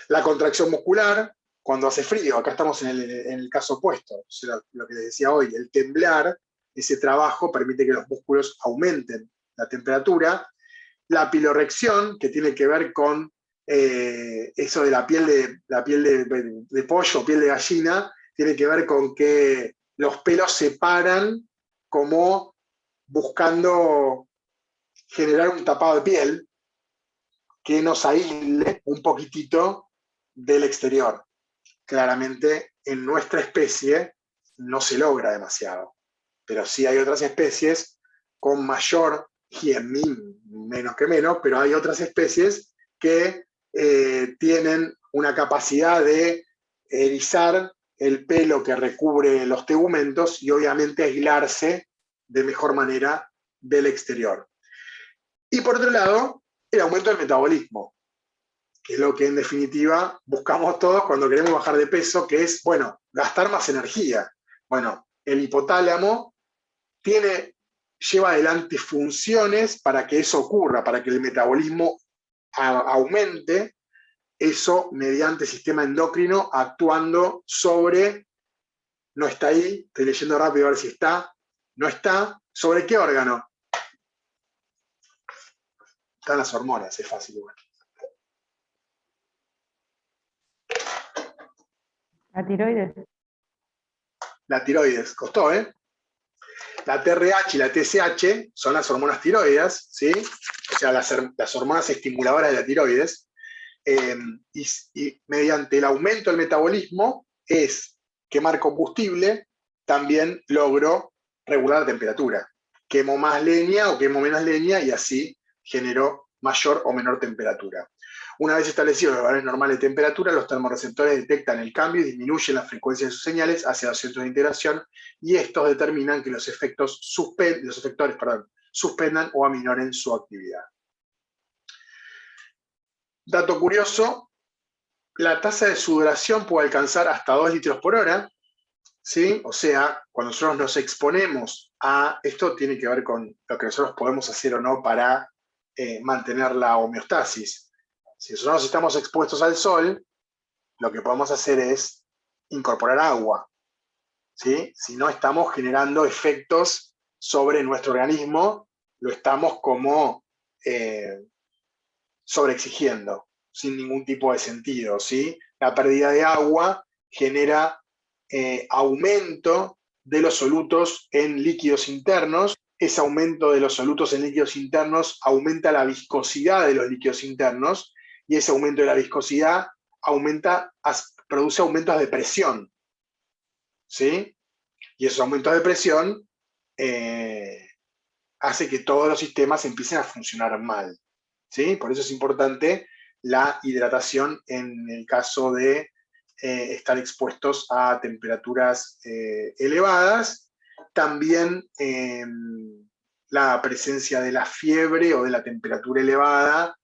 La contracción muscular, cuando hace frío, acá estamos en el caso opuesto, o sea, lo que les decía hoy, el temblar, ese trabajo permite que los músculos aumenten la temperatura. La pilorrección, que tiene que ver con eso de la piel de pollo, piel de gallina, tiene que ver con que los pelos se paran como buscando generar un tapado de piel que nos aísle un poquitito del exterior. Claramente, en nuestra especie no se logra demasiado, pero sí hay otras especies con mayor, y en mí menos que menos, pero hay otras especies que tienen una capacidad de erizar el pelo que recubre los tegumentos y obviamente aislarse de mejor manera del exterior. Y por otro lado, el aumento del metabolismo, que es lo que en definitiva buscamos todos cuando queremos bajar de peso, que es, bueno, gastar más energía. Bueno, el hipotálamo lleva adelante funciones para que eso ocurra, para que el metabolismo aumente, eso mediante el sistema endocrino actuando sobre, no está ahí, estoy leyendo rápido a ver si está, no está. ¿Sobre qué órgano? Están las hormonas, es fácil igual. La tiroides. La tiroides, costó, ¿eh? La TRH y la TSH son las hormonas tiroides, ¿sí? O sea, las hormonas estimuladoras de la tiroides. Y mediante el aumento del metabolismo es quemar combustible, también logro regular la temperatura. Quemo más leña o quemo menos leña y así genero mayor o menor temperatura. Una vez establecidos los valores normales de temperatura, los termorreceptores detectan el cambio y disminuyen la frecuencia de sus señales hacia los centros de integración y estos determinan que los efectores suspendan o aminoren su actividad. Dato curioso, la tasa de sudoración puede alcanzar hasta 2 litros por hora, ¿sí? O sea, cuando nosotros nos exponemos a esto, tiene que ver con lo que nosotros podemos hacer o no para mantener la homeostasis. Si nosotros estamos expuestos al sol, lo que podemos hacer es incorporar agua, ¿sí? Si no estamos generando efectos sobre nuestro organismo, lo estamos como sobreexigiendo, sin ningún tipo de sentido, ¿sí? La pérdida de agua genera aumento de los solutos en líquidos internos. Ese aumento de los solutos en líquidos internos aumenta la viscosidad de los líquidos internos, y ese aumento de la viscosidad produce aumentos de presión, ¿sí? Y esos aumentos de presión hace que todos los sistemas empiecen a funcionar mal, ¿sí? Por eso es importante la hidratación en el caso de estar expuestos a temperaturas elevadas. También la presencia de la fiebre o de la temperatura elevada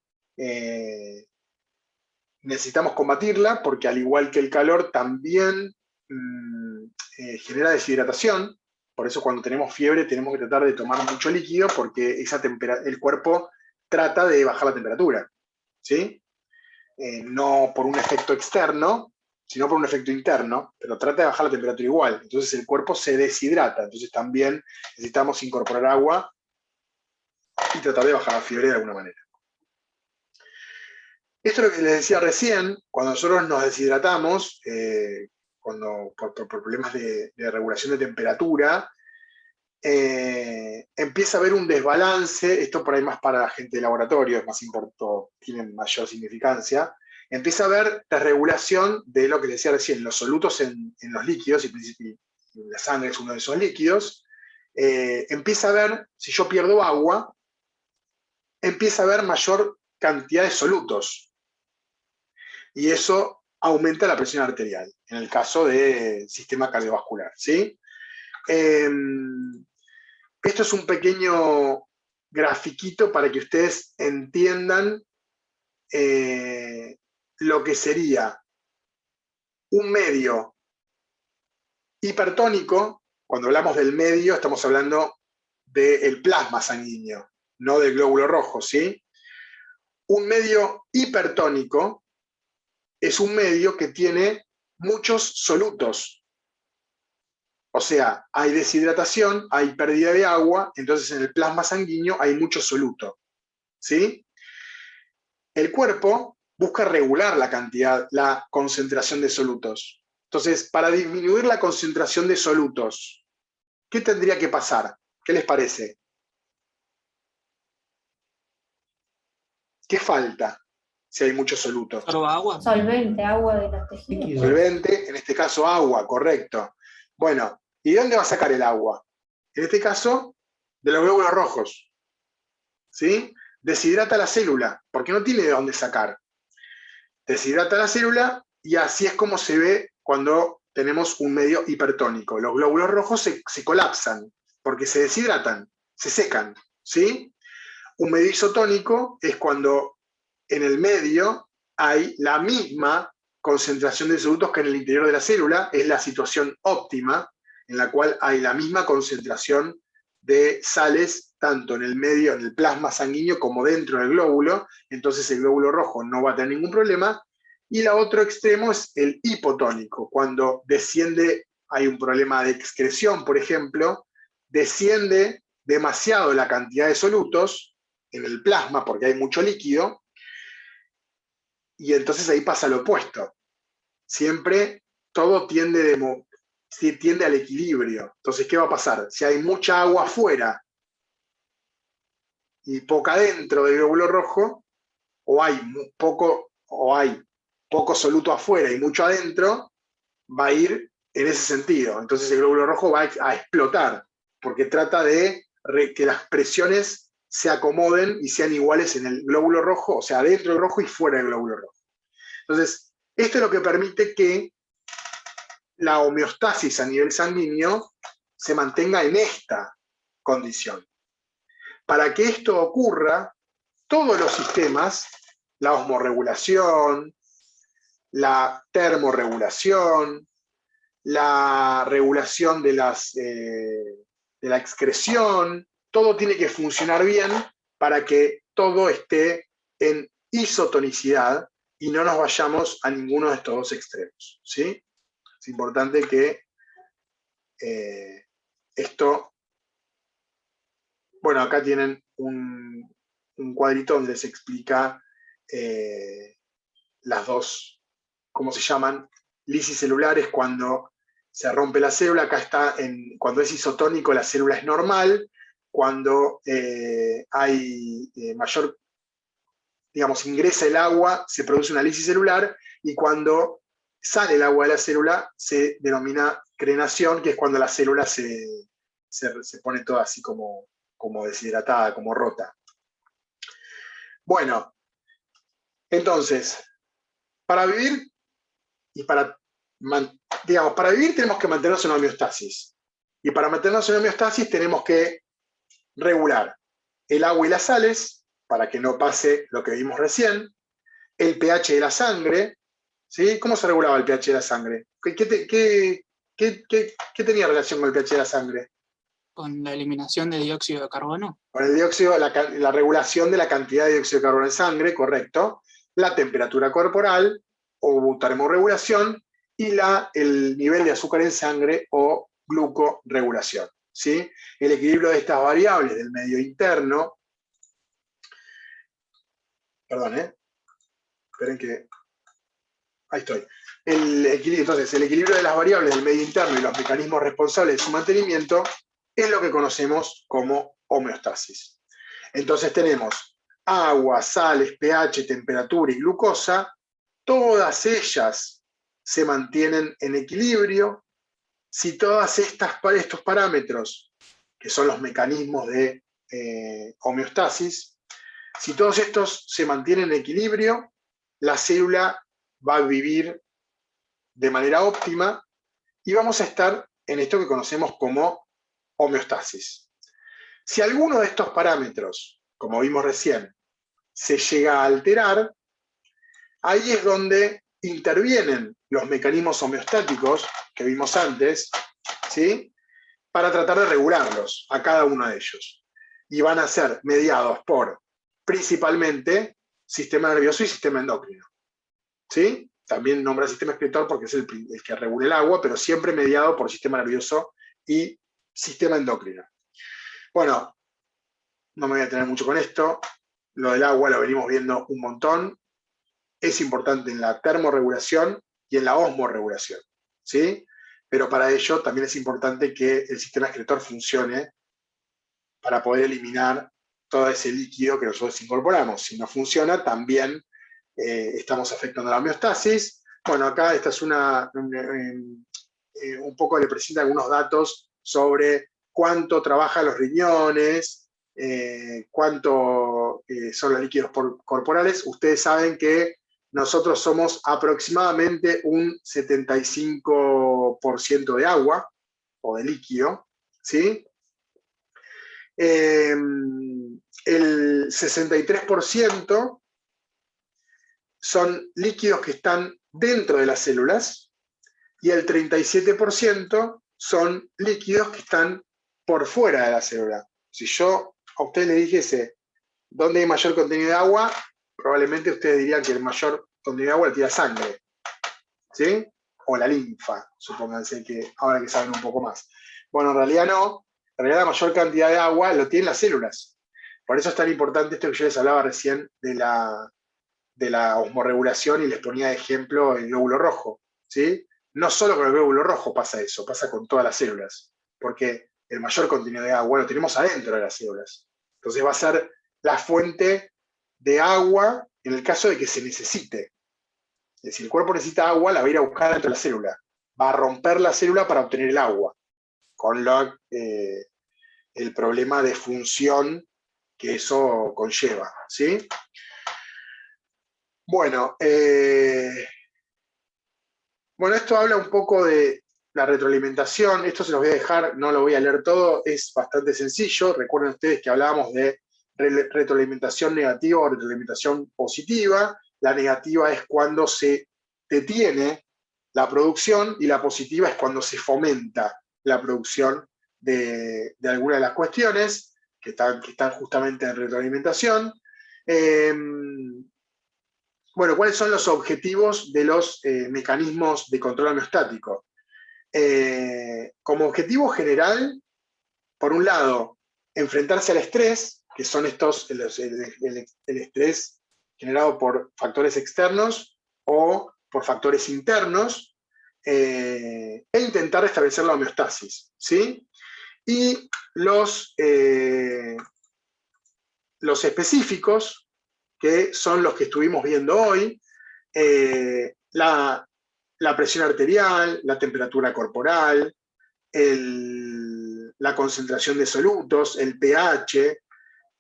necesitamos combatirla, porque al igual que el calor también genera deshidratación. Por eso cuando tenemos fiebre tenemos que tratar de tomar mucho líquido, porque el cuerpo trata de bajar la temperatura, ¿sí? No por un efecto externo, sino por un efecto interno, pero trata de bajar la temperatura igual. Entonces el cuerpo se deshidrata, entonces también necesitamos incorporar agua y tratar de bajar la fiebre de alguna manera. Esto es lo que les decía recién, cuando nosotros nos deshidratamos, por problemas de regulación de temperatura, empieza a haber un desbalance. Esto por ahí más para la gente de laboratorio, es más importante, tiene mayor significancia. Empieza a haber desregulación de lo que les decía recién, los solutos en los líquidos, y la sangre es uno de esos líquidos. Empieza a haber, si yo pierdo agua, empieza a haber mayor cantidad de solutos. Y eso aumenta la presión arterial, en el caso del sistema cardiovascular, ¿sí? Esto es un pequeño grafiquito para que ustedes entiendan lo que sería un medio hipertónico. Cuando hablamos del medio, estamos hablando del plasma sanguíneo, no del glóbulo rojo, ¿sí? Un medio hipertónico es un medio que tiene muchos solutos. O sea, hay deshidratación, hay pérdida de agua, entonces en el plasma sanguíneo hay mucho soluto, ¿sí? El cuerpo busca regular la cantidad, la concentración de solutos. Entonces, para disminuir la concentración de solutos, ¿qué tendría que pasar? ¿Qué les parece? ¿Qué falta si hay mucho soluto? Agua. Solvente, agua de los tejidos. Líquido. Solvente, en este caso agua, correcto. Bueno, ¿y de dónde va a sacar el agua? En este caso, de los glóbulos rojos, ¿sí? Deshidrata la célula, porque no tiene de dónde sacar. Deshidrata la célula y así es como se ve cuando tenemos un medio hipertónico. Los glóbulos rojos se colapsan porque se deshidratan, se secan, ¿sí? Un medio isotónico es cuando en el medio hay la misma concentración de solutos que en el interior de la célula. Es la situación óptima en la cual hay la misma concentración de sales tanto en el medio, en el plasma sanguíneo, como dentro del glóbulo. Entonces el glóbulo rojo no va a tener ningún problema. Y el otro extremo es el hipotónico, cuando desciende, hay un problema de excreción, por ejemplo, desciende demasiado la cantidad de solutos en el plasma, porque hay mucho líquido, y entonces ahí pasa lo opuesto. Siempre todo tiende al equilibrio. Entonces, ¿qué va a pasar? Si hay mucha agua afuera y poca dentro del glóbulo rojo, o hay poco soluto afuera y mucho adentro, va a ir en ese sentido. Entonces el glóbulo rojo va a explotar, porque trata de que las presiones se acomoden y sean iguales en el glóbulo rojo, o sea, dentro del rojo y fuera del glóbulo rojo. Entonces, esto es lo que permite que la homeostasis a nivel sanguíneo se mantenga en esta condición. Para que esto ocurra, todos los sistemas, la osmorregulación, la termorregulación, la regulación de la excreción, todo tiene que funcionar bien para que todo esté en isotonicidad y no nos vayamos a ninguno de estos dos extremos, ¿sí? Es importante que esto... Bueno, acá tienen un cuadrito donde se explica las dos, ¿cómo se llaman? Lisicelulares cuando se rompe la célula. Acá está, cuando es isotónico la célula es normal, cuando hay mayor, digamos, ingresa el agua, se produce una lisicelular, y cuando sale el agua de la célula se denomina crenación, que es cuando la célula se pone toda así como deshidratada, como rota. Bueno, entonces, para vivir y para vivir tenemos que mantenernos en homeostasis. Y para mantenernos en homeostasis tenemos que regular el agua y las sales, para que no pase lo que vimos recién, el pH de la sangre, ¿sí? ¿Cómo se regulaba el pH de la sangre? ¿Qué tenía relación con el pH de la sangre? Con la eliminación de dióxido de carbono. Con el dióxido, la regulación de la cantidad de dióxido de carbono en sangre, correcto. La temperatura corporal, o termorregulación, y el nivel de azúcar en sangre, o glucorregulación, ¿sí? El equilibrio de estas variables del medio interno. Perdón, esperen que... Ahí estoy. Entonces, el equilibrio de las variables del medio interno y los mecanismos responsables de su mantenimiento es lo que conocemos como homeostasis. Entonces tenemos agua, sales, pH, temperatura y glucosa. Todas ellas se mantienen en equilibrio. Si todos estos parámetros, que son los mecanismos de homeostasis, si todos estos se mantienen en equilibrio, la célula va a vivir de manera óptima y vamos a estar en esto que conocemos como homeostasis. Si alguno de estos parámetros, como vimos recién, se llega a alterar, ahí es donde intervienen los mecanismos homeostáticos que vimos antes, ¿sí? Para tratar de regularlos a cada uno de ellos. Y van a ser mediados por, principalmente, sistema nervioso y sistema endocrino, ¿sí? También nombra sistema excretor porque es el que regula el agua, pero siempre mediado por sistema nervioso y sistema endocrino. Bueno, no me voy a detener mucho con esto. Lo del agua lo venimos viendo un montón. Es importante en la termorregulación y en la osmorregulación, ¿sí? Pero para ello también es importante que el sistema excretor funcione para poder eliminar todo ese líquido que nosotros incorporamos. Si no funciona, también estamos afectando la homeostasis. Bueno, acá esta es un poco le presenta algunos datos sobre cuánto trabajan los riñones, cuánto son los líquidos corporales. Ustedes saben que nosotros somos aproximadamente un 75% de agua, o de líquido, ¿sí? El 63% son líquidos que están dentro de las células, y el 37% son líquidos que están por fuera de la célula. Si yo a ustedes les dijese dónde hay mayor contenido de agua, probablemente ustedes dirían que el mayor contenido de agua le tira sangre, ¿sí? O la linfa, supónganse, que ahora que saben un poco más. Bueno, en realidad no. en realidad la mayor cantidad de agua lo tienen las células. Por eso es tan importante esto que yo les hablaba recién de la osmorregulación y les ponía de ejemplo el glóbulo rojo, ¿sí? No solo con el glóbulo rojo pasa eso, pasa con todas las células, porque el mayor contenido de agua lo tenemos adentro de las células. Entonces va a ser la fuente de agua en el caso de que se necesite. Es decir, el cuerpo necesita agua, la va a ir a buscar dentro de la célula. Va a romper la célula para obtener el agua, con el problema de función que eso conlleva, ¿sí? Bueno, esto habla un poco de la retroalimentación. Esto se los voy a dejar, no lo voy a leer todo, es bastante sencillo. Recuerden ustedes que hablábamos de retroalimentación negativa o retroalimentación positiva. La negativa es cuando se detiene la producción y la positiva es cuando se fomenta la producción de alguna de las cuestiones que están justamente en retroalimentación. Bueno, ¿cuáles son los objetivos de los mecanismos de control homeostático? Como objetivo general, por un lado, enfrentarse al estrés, que son el estrés generado por factores externos o por factores internos, e intentar restablecer la homeostasis, ¿sí? Y los específicos, que son los que estuvimos viendo hoy, la presión arterial, la temperatura corporal, la concentración de solutos, el pH,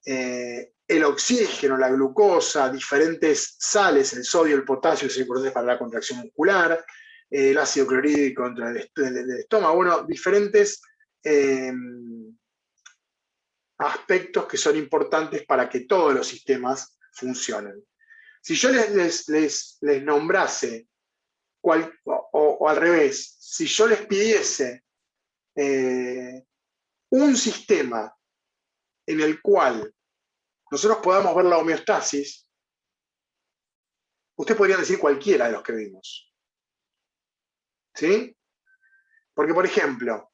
el oxígeno, la glucosa, diferentes sales, el sodio, el potasio, que es importante para la contracción muscular, el ácido clorhídrico contra el estómago, bueno, diferentes aspectos que son importantes para que todos los sistemas funcionen. Si yo les nombrase, o al revés, si yo les pidiese un sistema en el cual nosotros podamos ver la homeostasis, ustedes podrían decir cualquiera de los que vimos. ¿Sí? Porque, por ejemplo,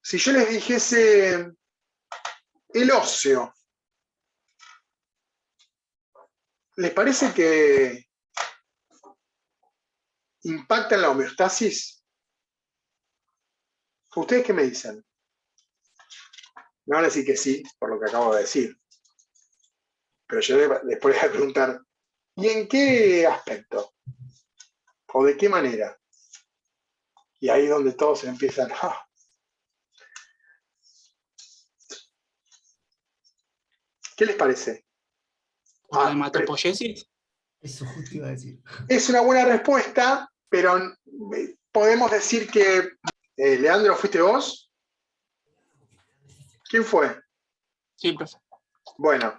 si yo les dijese el óseo, ¿les parece que impacta en la homeostasis? ¿Ustedes qué me dicen? Me van a decir que sí, por lo que acabo de decir. Pero yo después voy a preguntar, ¿y en qué aspecto? ¿O de qué manera? Y ahí es donde todos empiezan. ¿Qué les parece? ¿La hematopoiesis? Eso justo iba a decir. Es una buena respuesta, pero podemos decir que... Leandro, ¿fuiste vos? ¿Quién fue? Sí, profe. Bueno,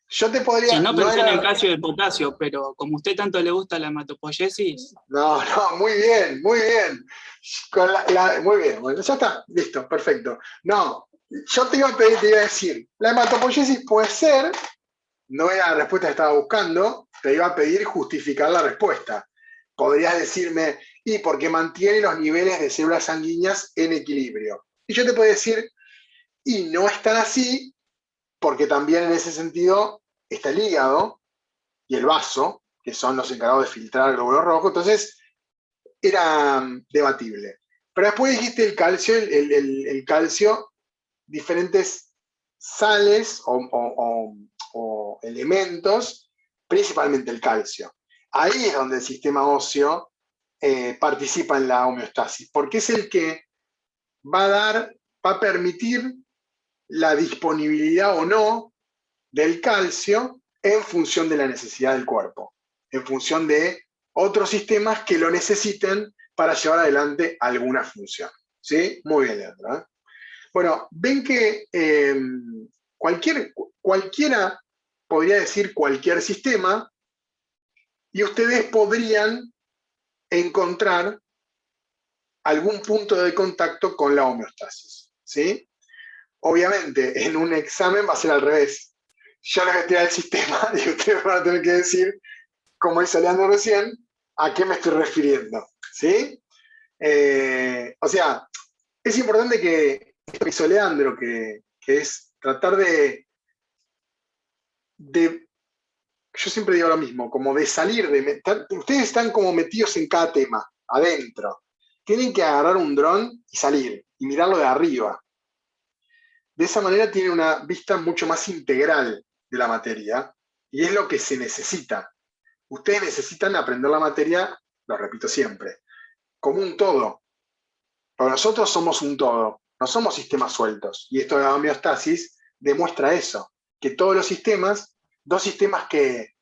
yo te podría... Si no, pensé en el calcio y el potasio, pero como a usted tanto le gusta la hematopoiesis... No, muy bien, muy bien. Muy bien, bueno, ya está, listo, perfecto. No, yo te iba a pedir, te iba a decir, la hematopoiesis puede ser, no era la respuesta que estaba buscando, te iba a pedir justificar la respuesta. Podrías decirme, y porque mantiene los niveles de células sanguíneas en equilibrio. Y yo te puedo decir, y no es tan así, porque también en ese sentido está el hígado y el vaso, que son los encargados de filtrar el glóbulo rojo, entonces era debatible. Pero después dijiste el calcio, el calcio, diferentes sales o elementos, principalmente el calcio. Ahí es donde el sistema óseo participa en la homeostasis, porque es el que va a permitir la disponibilidad o no del calcio en función de la necesidad del cuerpo, en función de otros sistemas que lo necesiten para llevar adelante alguna función. ¿Sí? Muy bien, Leandro, ¿eh? Bueno, ven que cualquiera podría decir cualquier sistema y ustedes podrían encontrar algún punto de contacto con la homeostasis, ¿sí? Obviamente, en un examen va a ser al revés. Yo les voy a tirar el sistema y ustedes van a tener que decir, como dice Leandro recién, a qué me estoy refiriendo, ¿sí? O sea, es importante que esto que hizo Leandro, que es tratar de, yo siempre digo lo mismo, como de salir, ustedes están como metidos en cada tema, adentro. Tienen que agarrar un dron y salir, y mirarlo de arriba. De esa manera tienen una vista mucho más integral de la materia, y es lo que se necesita. Ustedes necesitan aprender la materia, lo repito siempre, como un todo. Pero nosotros somos un todo, no somos sistemas sueltos. Y esto de la homeostasis demuestra eso, que todos los sistemas, dos sistemas que,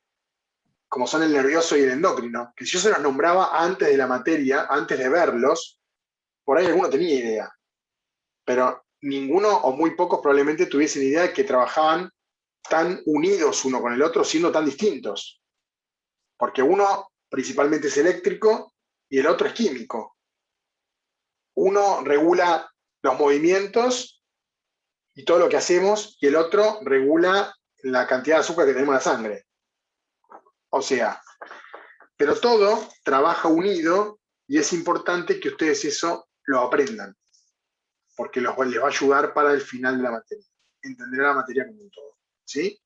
como son el nervioso y el endocrino, que si yo se los nombraba antes de la materia, antes de verlos, por ahí alguno tenía idea. Pero ninguno o muy pocos probablemente tuviesen idea de que trabajaban tan unidos uno con el otro, siendo tan distintos. Porque uno principalmente es eléctrico y el otro es químico. Uno regula los movimientos y todo lo que hacemos, y el otro regula la cantidad de azúcar que tenemos en la sangre. O sea, pero todo trabaja unido, y es importante que ustedes eso lo aprendan, porque les va a ayudar para el final de la materia, entender la materia como un todo, ¿sí?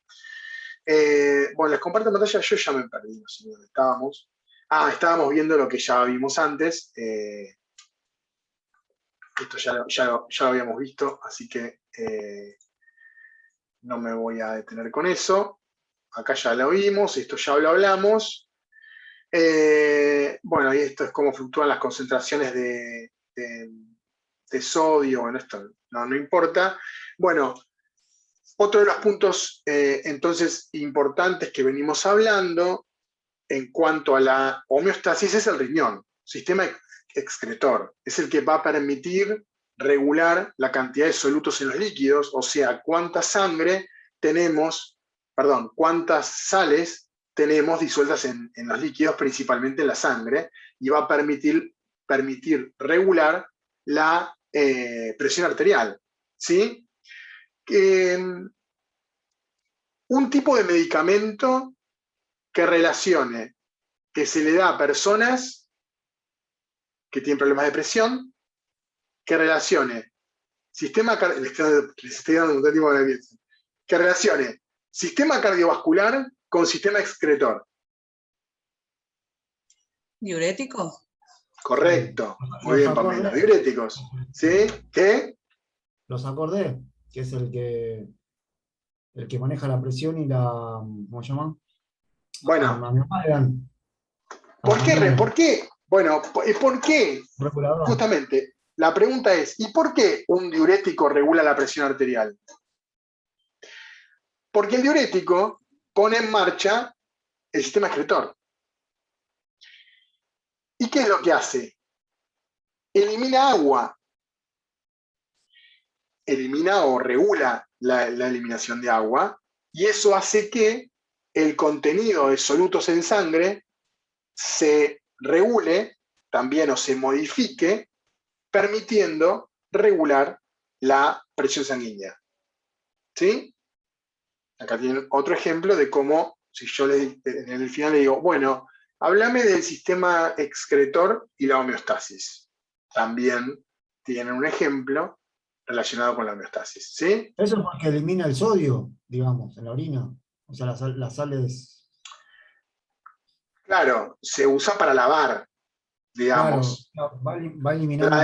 Bueno, les comparto pantalla, yo ya me perdí, no sé dónde estábamos. Estábamos viendo lo que ya vimos antes. Esto ya lo habíamos visto, así que no me voy a detener con eso. Acá ya lo vimos, esto ya lo hablamos. Bueno, y esto es cómo fluctúan las concentraciones de sodio. Bueno, esto no importa. Bueno, otro de los puntos entonces importantes que venimos hablando en cuanto a la homeostasis es el riñón, sistema excretor. Es el que va a permitir regular la cantidad de solutos en los líquidos, o sea, cuánta sangre tenemos, perdón, cuántas sales tenemos disueltas en los líquidos, principalmente en la sangre, y va a permitir regular la presión arterial, ¿sí? Un tipo de medicamento que relacione, que se le da a personas que tienen problemas de presión, que relacione sistema cardiovascular con sistema excretor. ¿Diurético? Correcto. Muy bien, Pamela. Diuréticos. ¿Sí? ¿Qué? Los acordé, que es el que maneja la presión y la, ¿cómo se llama? Bueno. A mi mamá le dan. ¿Por qué? Bueno, ¿por qué? Regulador. Justamente, la pregunta es, ¿y por qué un diurético regula la presión arterial? Porque el diurético pone en marcha el sistema excretor. ¿Y qué es lo que hace? Elimina agua. Elimina o regula la eliminación de agua, y eso hace que el contenido de solutos en sangre se regule también o se modifique, permitiendo regular la presión sanguínea. ¿Sí? Acá tienen otro ejemplo de cómo, si yo en el final le digo, bueno, háblame del sistema excretor y la homeostasis. También tienen un ejemplo relacionado con la homeostasis, ¿sí? Eso es porque elimina el sodio, digamos, en la orina. O sea, las sales... Claro, se usa para lavar, digamos. Claro, va eliminando...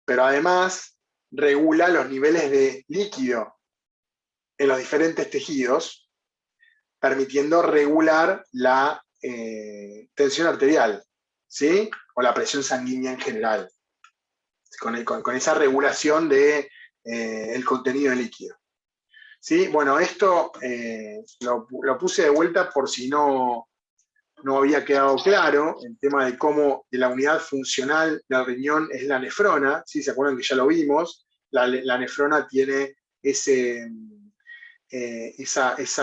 Pero además regula los niveles de líquido en los diferentes tejidos, permitiendo regular la tensión arterial, ¿sí? O la presión sanguínea en general, con esa regulación de el contenido de líquido. ¿Sí? Bueno, esto lo puse de vuelta por si no había quedado claro, el tema de cómo de la unidad funcional del riñón es la nefrona, ¿sí? ¿Se acuerdan que ya lo vimos? La nefrona tiene esa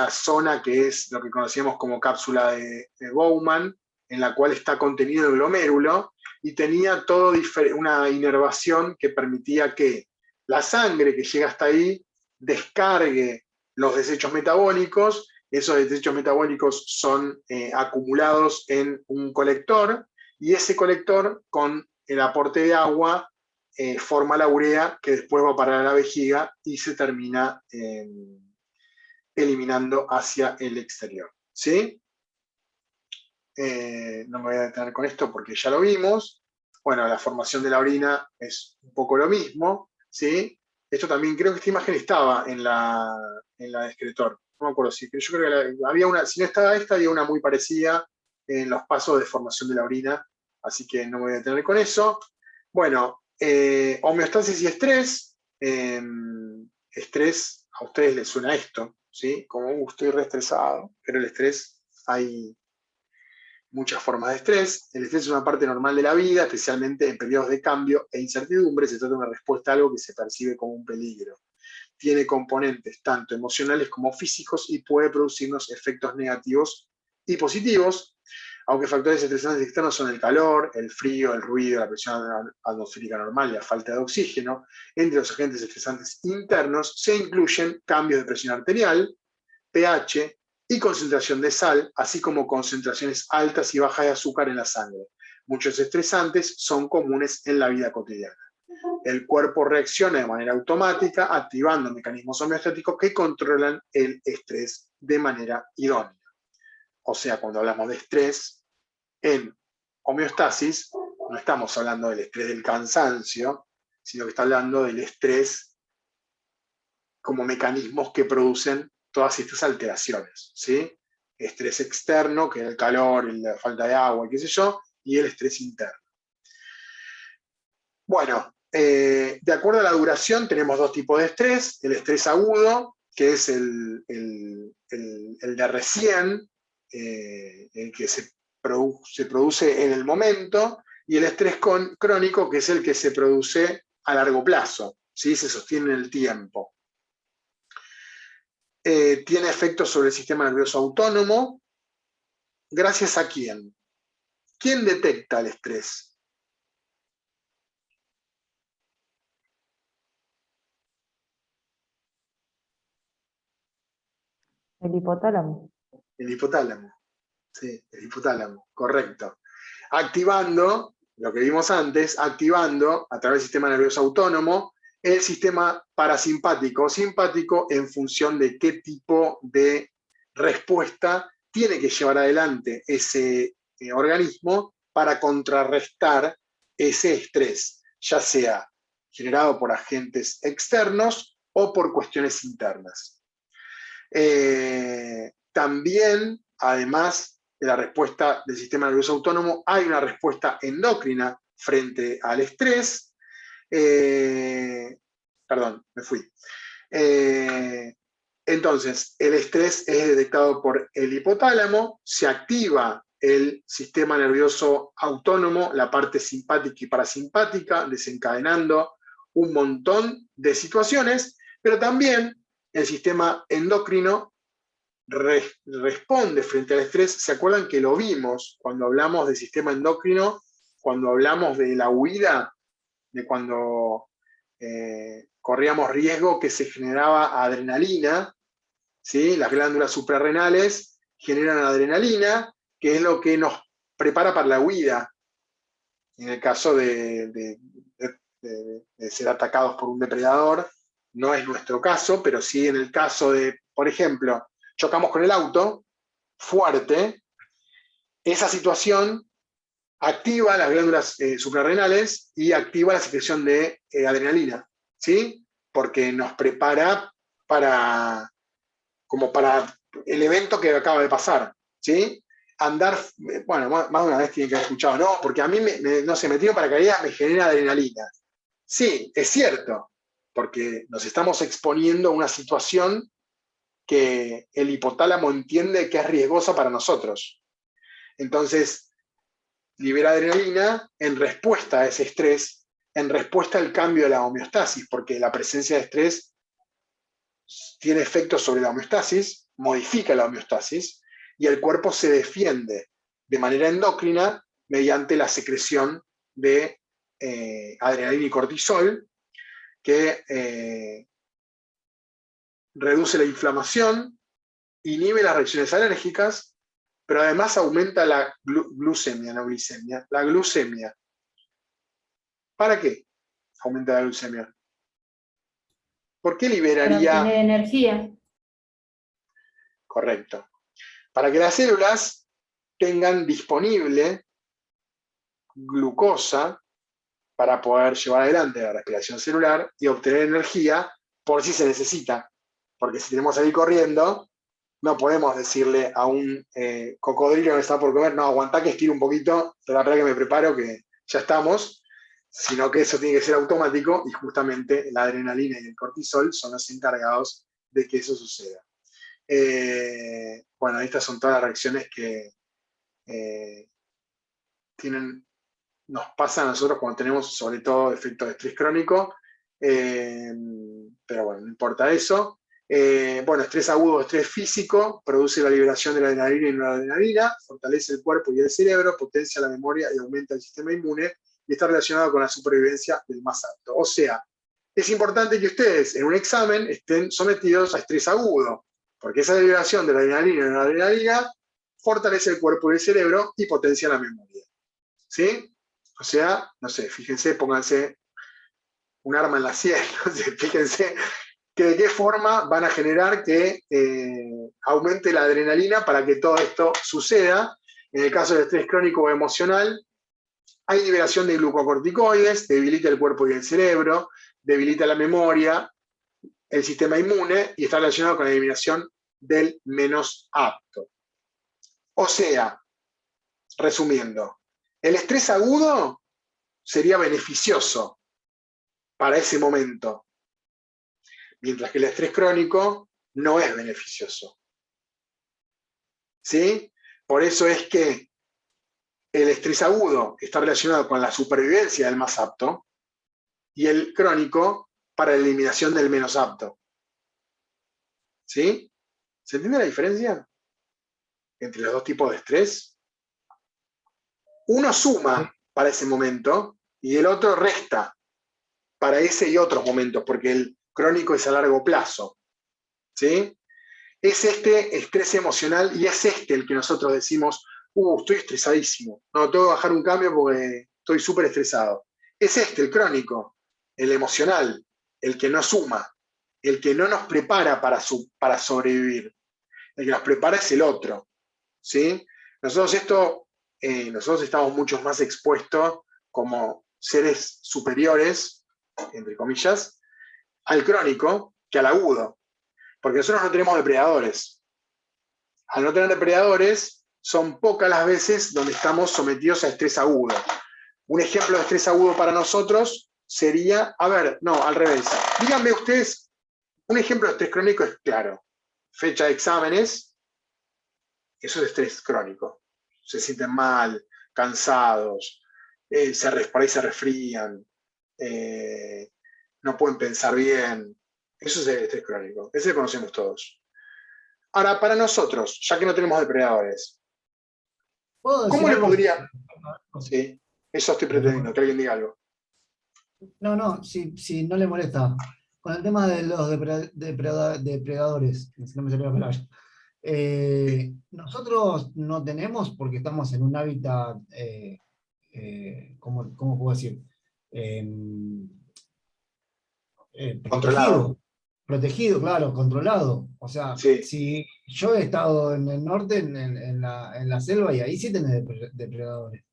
zona que es lo que conocíamos como cápsula de Bowman, en la cual está contenido el glomérulo, y tenía todo una inervación que permitía que la sangre que llega hasta ahí descargue los desechos metabólicos. Esos desechos metabólicos son acumulados en un colector, y ese colector, con el aporte de agua, forma la urea que después va a parar a la vejiga y se termina eliminando hacia el exterior. ¿Sí? No me voy a detener con esto porque ya lo vimos. Bueno, la formación de la orina es un poco lo mismo. ¿Sí? Esto también, creo que esta imagen estaba en la de Excretor. No me acuerdo, sí, pero yo creo que había una, si no estaba esta, había una muy parecida en los pasos de formación de la orina, así que no me voy a detener con eso. Bueno, homeostasis y estrés. Estrés, a ustedes les suena esto, ¿sí? Como estoy re estresado, pero el estrés, hay muchas formas de estrés. El estrés es una parte normal de la vida, especialmente en periodos de cambio e incertidumbre. Se trata de una respuesta a algo que se percibe como un peligro. Tiene componentes tanto emocionales como físicos y puede producirnos efectos negativos y positivos, aunque factores estresantes externos son el calor, el frío, el ruido, la presión atmosférica normal y la falta de oxígeno. Entre los agentes estresantes internos se incluyen cambios de presión arterial, pH y concentración de sal, así como concentraciones altas y bajas de azúcar en la sangre. Muchos estresantes son comunes en la vida cotidiana. El cuerpo reacciona de manera automática, activando mecanismos homeostáticos que controlan el estrés de manera idónea. O sea, cuando hablamos de estrés en homeostasis, no estamos hablando del estrés del cansancio, sino que está hablando del estrés como mecanismos que producen todas estas alteraciones, ¿sí? Estrés externo, que es el calor, la falta de agua, qué sé yo, y el estrés interno. Bueno, de acuerdo a la duración tenemos dos tipos de estrés: el estrés agudo, que es el de recién, el que se produce en el momento, y el estrés crónico, que es el que se produce a largo plazo, ¿sí? Se sostiene en el tiempo. Tiene efectos sobre el sistema nervioso autónomo. ¿Gracias a quién? ¿Quién detecta el estrés? El hipotálamo. El hipotálamo. Sí, el hipotálamo, correcto. Activando, lo que vimos antes, activando a través del sistema nervioso autónomo el sistema parasimpático o simpático en función de qué tipo de respuesta tiene que llevar adelante ese organismo para contrarrestar ese estrés, ya sea generado por agentes externos o por cuestiones internas. También, además de la respuesta del sistema nervioso autónomo, hay una respuesta endocrina frente al estrés. Perdón, me fui. Entonces, el estrés es detectado por el hipotálamo, se activa el sistema nervioso autónomo, la parte simpática y parasimpática, desencadenando un montón de situaciones, pero también el sistema endocrino responde frente al estrés. ¿Se acuerdan que lo vimos cuando hablamos del sistema endocrino? Cuando hablamos de la huida, de cuando corríamos riesgo, que se generaba adrenalina, ¿sí? Las glándulas suprarrenales generan adrenalina, que es lo que nos prepara para la huida, en el caso de ser atacados por un depredador. No es nuestro caso, pero sí en el caso de, por ejemplo, chocamos con el auto fuerte, esa situación activa las glándulas suprarrenales y activa la secreción de adrenalina, ¿sí? Porque nos prepara para el evento que acaba de pasar, ¿sí? Andar, bueno, más de una vez tienen que haber escuchado, no, porque a mí, no sé, me tiro paracaídas, me genera adrenalina. Sí, es cierto, porque nos estamos exponiendo a una situación que el hipotálamo entiende que es riesgosa para nosotros. Entonces, libera adrenalina en respuesta a ese estrés, en respuesta al cambio de la homeostasis, porque la presencia de estrés tiene efectos sobre la homeostasis, modifica la homeostasis, y el cuerpo se defiende de manera endocrina mediante la secreción de adrenalina y cortisol, que reduce la inflamación, inhibe las reacciones alérgicas, pero además aumenta la glucemia, no glicemia, la glucemia. ¿Para qué? aumenta la glucemia? ¿Por qué Para liberaría? obtener energía. Correcto. Para que las células tengan disponible glucosa para poder llevar adelante la respiración celular y obtener energía por si se necesita. Porque si tenemos que salir corriendo, no podemos decirle a un cocodrilo que está por comer, no, aguantá que estiro un poquito, la verdad que me preparo, que ya estamos, sino que eso tiene que ser automático y justamente la adrenalina y el cortisol son los encargados de que eso suceda. Bueno, estas son todas las reacciones que nos pasan a nosotros cuando tenemos sobre todo efectos de estrés crónico, pero bueno, no importa eso. Bueno, estrés agudo, estrés físico, produce la liberación de la adrenalina y noradrenalina, fortalece el cuerpo y el cerebro, potencia la memoria y aumenta el sistema inmune, y está relacionado con la supervivencia del más apto. O sea, es importante que ustedes en un examen estén sometidos a estrés agudo, porque esa liberación de la adrenalina y noradrenalina fortalece el cuerpo y el cerebro y potencia la memoria. ¿Sí? O sea, no sé, fíjense, pónganse un arma en la sien, no sé, fíjense que de qué forma van a generar que aumente la adrenalina para que todo esto suceda. En el caso del estrés crónico o emocional, hay liberación de glucocorticoides, debilita el cuerpo y el cerebro, debilita la memoria, el sistema inmune y está relacionado con la eliminación del menos apto. O sea, resumiendo, el estrés agudo sería beneficioso para ese momento, mientras que el estrés crónico no es beneficioso. ¿Sí? Por eso es que el estrés agudo está relacionado con la supervivencia del más apto y el crónico para la eliminación del menos apto. ¿Sí? ¿Se entiende la diferencia entre los dos tipos de estrés? Uno suma para ese momento y el otro resta para ese y otros momentos, porque el crónico es a largo plazo. ¿Sí? Es este estrés emocional y es este el que nosotros decimos, estoy estresadísimo, no, tengo que bajar un cambio porque estoy súper estresado. Es este, el crónico, el emocional, el que no suma, el que no nos prepara para sobrevivir. El que nos prepara es el otro. ¿Sí? Nosotros estamos mucho más expuestos como seres superiores, entre comillas, al crónico que al agudo. Porque nosotros no tenemos depredadores. Al no tener depredadores, son pocas las veces donde estamos sometidos a estrés agudo. Un ejemplo de estrés agudo para nosotros sería, al revés. Díganme ustedes, un ejemplo de estrés crónico es claro. Fecha de exámenes, eso es estrés crónico. Se sienten mal, cansados, por ahí se resfrían, no pueden pensar bien. Eso es el estrés crónico. Ese lo conocemos todos. Ahora, para nosotros, ya que no tenemos depredadores, ¿cómo le podría...? Sí, eso estoy pretendiendo, que alguien diga algo. No, si no le molesta. Con el tema de los depredadores, si no me salió la palabra. Nosotros no tenemos, porque estamos en un hábitat, ¿cómo puedo decir? Protegido, claro, controlado. O sea, Sí. si yo he estado en el norte, en la selva, y ahí sí tenés depredadores.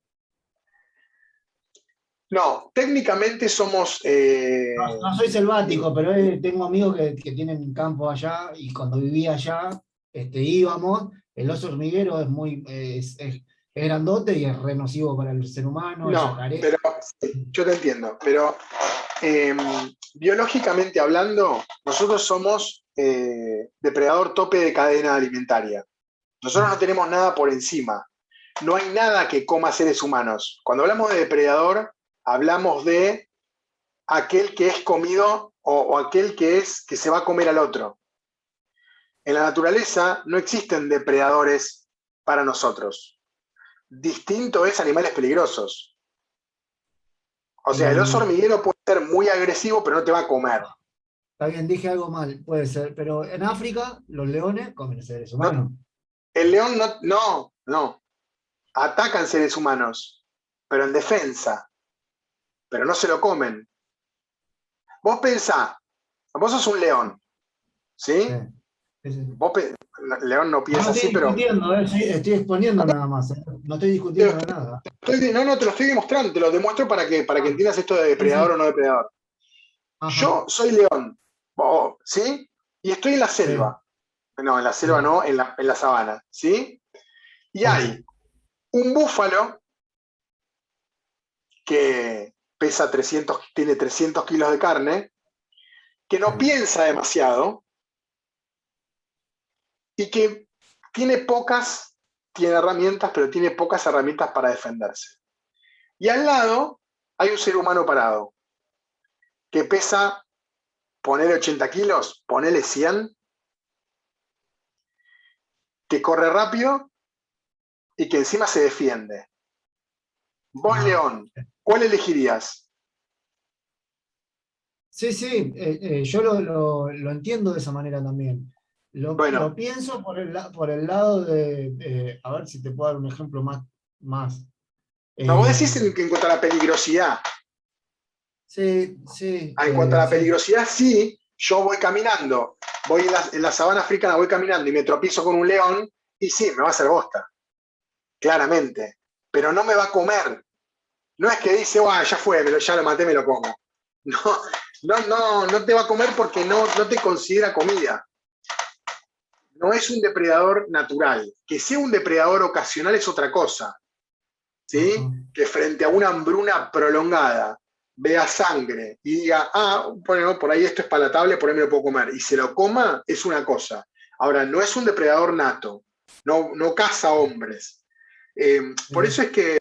No, técnicamente somos... No soy selvático, pero tengo amigos que tienen campo allá, y cuando vivía allá, íbamos. El oso hormiguero es grandote y es re nocivo para el ser humano. No, pero yo te entiendo, pero biológicamente hablando, nosotros somos depredador tope de cadena alimentaria. Nosotros no tenemos nada por encima. No hay nada que coma seres humanos. Cuando hablamos de depredador, hablamos de aquel que es comido o aquel que se va a comer al otro. En la naturaleza no existen depredadores para nosotros. Distinto es animales peligrosos. O sea, el oso hormiguero puede ser muy agresivo, pero no te va a comer. Está bien, dije algo mal, puede ser, pero en África los leones comen seres humanos. El león no. Atacan seres humanos, pero en defensa. Pero no se lo comen. vos pensá, vos sos un león, ¿sí? León no piensa así, pero... Estoy exponiendo nada más, no estoy discutiendo de nada. No, te lo estoy demostrando, te lo demuestro para que entiendas esto de depredador o no depredador. Ajá. Yo soy león, ¿sí? Y estoy en la selva. No, en la selva no, en la sabana, ¿sí? Y hay un búfalo que pesa tiene 300 kilos de carne, que no piensa demasiado y que tiene herramientas, pero tiene pocas herramientas para defenderse. Y al lado hay un ser humano parado, que pesa, ponele 80 kilos, ponele 100, que corre rápido y que encima se defiende. Vos, León, ¿cuál elegirías? Sí, yo lo entiendo de esa manera también. Lo pienso por el lado de, a ver si te puedo dar un ejemplo más. No, vos decís en cuanto a la peligrosidad. Sí. En cuanto a la peligrosidad, sí, yo voy caminando, voy en la sabana africana, voy caminando y me tropiezo con un león, y sí, me va a hacer bosta. Claramente. Pero no me va a comer. No es que dice, ya fue, ya lo maté, me lo como. No te va a comer porque no te considera comida. No es un depredador natural. Que sea un depredador ocasional es otra cosa. ¿Sí? Que frente a una hambruna prolongada vea sangre y diga, bueno, por ahí esto es palatable, por ahí me lo puedo comer, y se lo coma, es una cosa. Ahora, no es un depredador nato, no caza hombres. Por eso que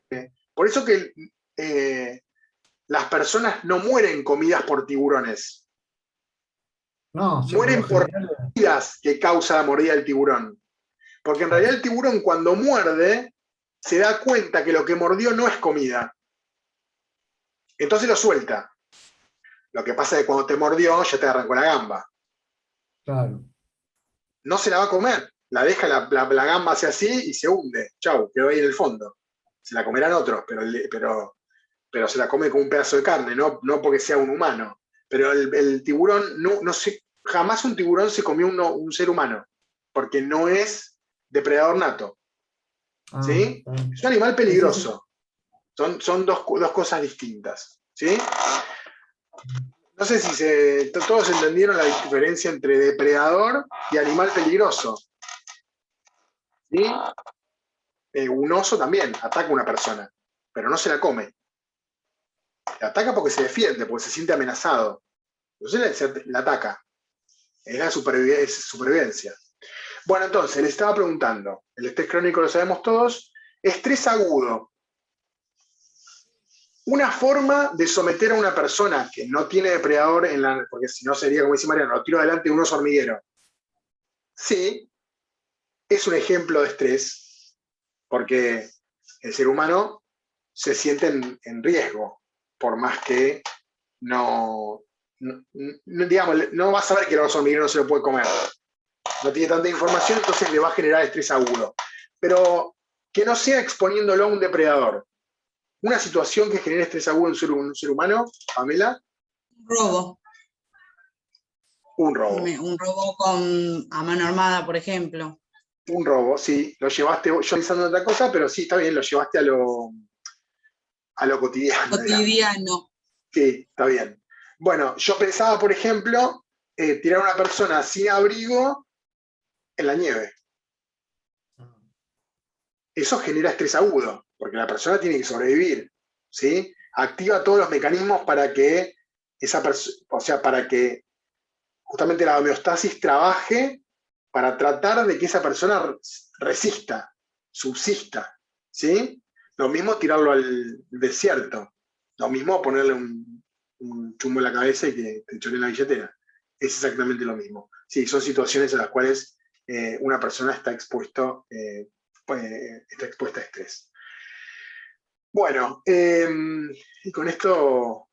las personas no mueren comidas por tiburones. Mueren por heridas que causa la mordida del tiburón. Porque en realidad el tiburón, cuando muerde, se da cuenta que lo que mordió no es comida. Entonces lo suelta. Lo que pasa es que cuando te mordió, ya te arrancó la gamba. Claro. No se la va a comer. La deja, la gamba hace así y se hunde. Chau, quedó ahí en el fondo. Se la comerán otros, pero se la come con un pedazo de carne, no porque sea un humano. Pero el tiburón, jamás un tiburón se comió un ser humano, porque no es depredador nato. ¿Sí? Es un animal peligroso. Son dos cosas distintas. ¿Sí? No sé si todos entendieron la diferencia entre depredador y animal peligroso. ¿Sí? Un oso también ataca a una persona, pero no se la come. La ataca porque se defiende, porque se siente amenazado. Entonces la ataca. Es la supervivencia. Bueno, entonces, le estaba preguntando, el estrés crónico lo sabemos todos, estrés agudo. Una forma de someter a una persona que no tiene depredador, porque si no sería, como dice Mariano, lo tiro adelante de un oso hormiguero. Sí, es un ejemplo de estrés, porque el ser humano se siente en riesgo, por más que no va a saber que el oso hormiguero no se lo puede comer. No tiene tanta información, entonces le va a generar estrés agudo. Pero que no sea exponiéndolo a un depredador. Una situación que genere estrés agudo en un ser humano, Pamela. Robo. Un robo. Un robo a mano armada, por ejemplo. Un robo, sí. Lo llevaste, yo pensando en otra cosa, pero sí, está bien, lo llevaste a lo cotidiano. Cotidiano. Sí, está bien. Bueno, yo pensaba, por ejemplo, tirar a una persona sin abrigo en la nieve. Eso genera estrés agudo, porque la persona tiene que sobrevivir, ¿sí? Activa todos los mecanismos para que para que justamente la homeostasis trabaje para tratar de que esa persona resista, subsista, ¿sí? Lo mismo tirarlo al desierto, lo mismo ponerle un chumbo en la cabeza y que te choreen la billetera. Es exactamente lo mismo. Sí, son situaciones en las cuales una persona está expuesta a estrés. Bueno, y con esto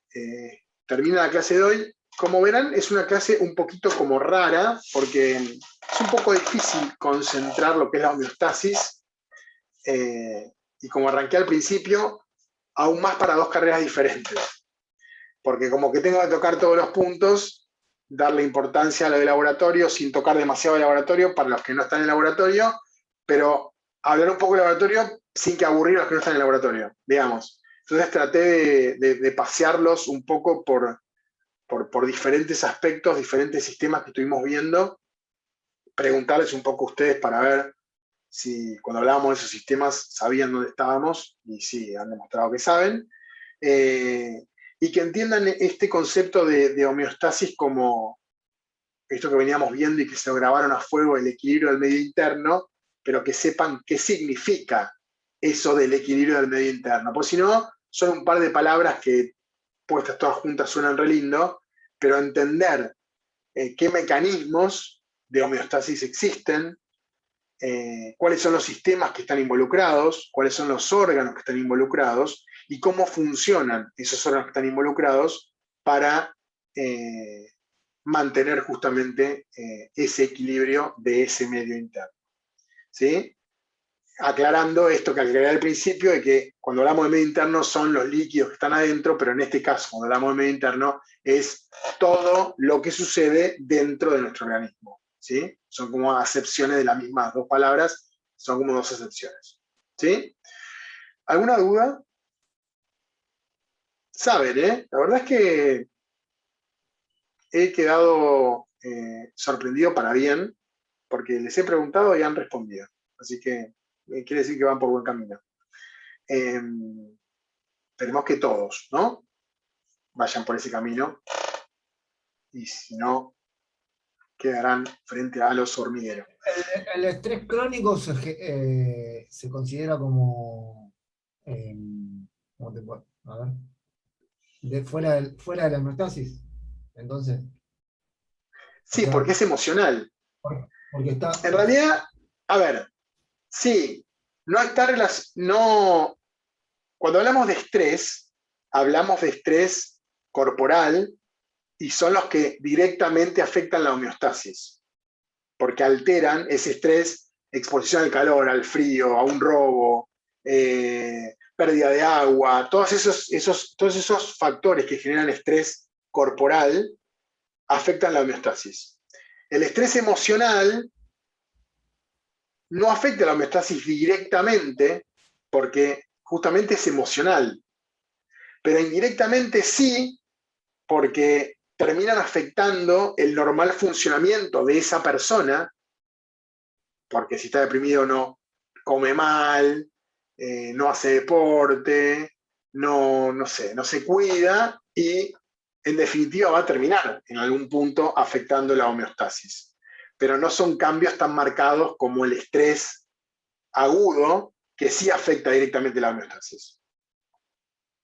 termina la clase de hoy. Como verán, es una clase un poquito como rara, porque es un poco difícil concentrar lo que es la homeostasis. Y como arranqué al principio, aún más para dos carreras diferentes. porque como que tengo que tocar todos los puntos, darle importancia a lo del laboratorio sin tocar demasiado el laboratorio para los que no están en el laboratorio, pero hablar un poco del laboratorio sin que aburrir a los que no están en el laboratorio, digamos. Entonces traté de pasearlos un poco por diferentes aspectos, diferentes sistemas que estuvimos viendo, preguntarles un poco a ustedes para ver si cuando hablábamos de esos sistemas sabían dónde estábamos, y sí, han demostrado que saben, y que entiendan este concepto de homeostasis como esto que veníamos viendo y que se lo grabaron a fuego, el equilibrio del medio interno, pero que sepan qué significa eso del equilibrio del medio interno, porque si no, son un par de palabras que puestas todas juntas suenan re lindo, pero entender qué mecanismos de homeostasis existen, cuáles son los sistemas que están involucrados, cuáles son los órganos que están involucrados y cómo funcionan esos órganos que están involucrados para mantener justamente ese equilibrio de ese medio interno. ¿Sí? Aclarando esto que aclaré al principio, de que cuando hablamos de medio interno son los líquidos que están adentro, pero en este caso, cuando hablamos de medio interno, es todo lo que sucede dentro de nuestro organismo. ¿Sí? Son como acepciones de las mismas dos palabras, son como dos acepciones. ¿Sí? ¿Alguna duda? Saben, ¿eh? La verdad es que he quedado sorprendido para bien, porque les he preguntado y han respondido. Así que quiere decir que van por buen camino. Esperemos que todos, ¿no? Vayan por ese camino. Y si no, quedarán frente a los hormigueros. El estrés crónico se considera como, ¿cómo te puedo? A ver, fuera de la homeostasis. Entonces. Sí, porque es emocional. Porque está. En realidad, a ver, sí, no está no. Cuando hablamos de estrés, hablamos de estrés corporal y son los que directamente afectan la homeostasis, porque alteran ese estrés, exposición al calor, al frío, a un robo, pérdida de agua, todos esos factores que generan estrés corporal afectan la homeostasis. El estrés emocional no afecta la homeostasis directamente porque justamente es emocional, pero indirectamente sí, porque terminan afectando el normal funcionamiento de esa persona, porque si está deprimido no come mal, no hace deporte, no se cuida y en definitiva va a terminar en algún punto afectando la homeostasis. Pero no son cambios tan marcados como el estrés agudo, que sí afecta directamente la homeostasis.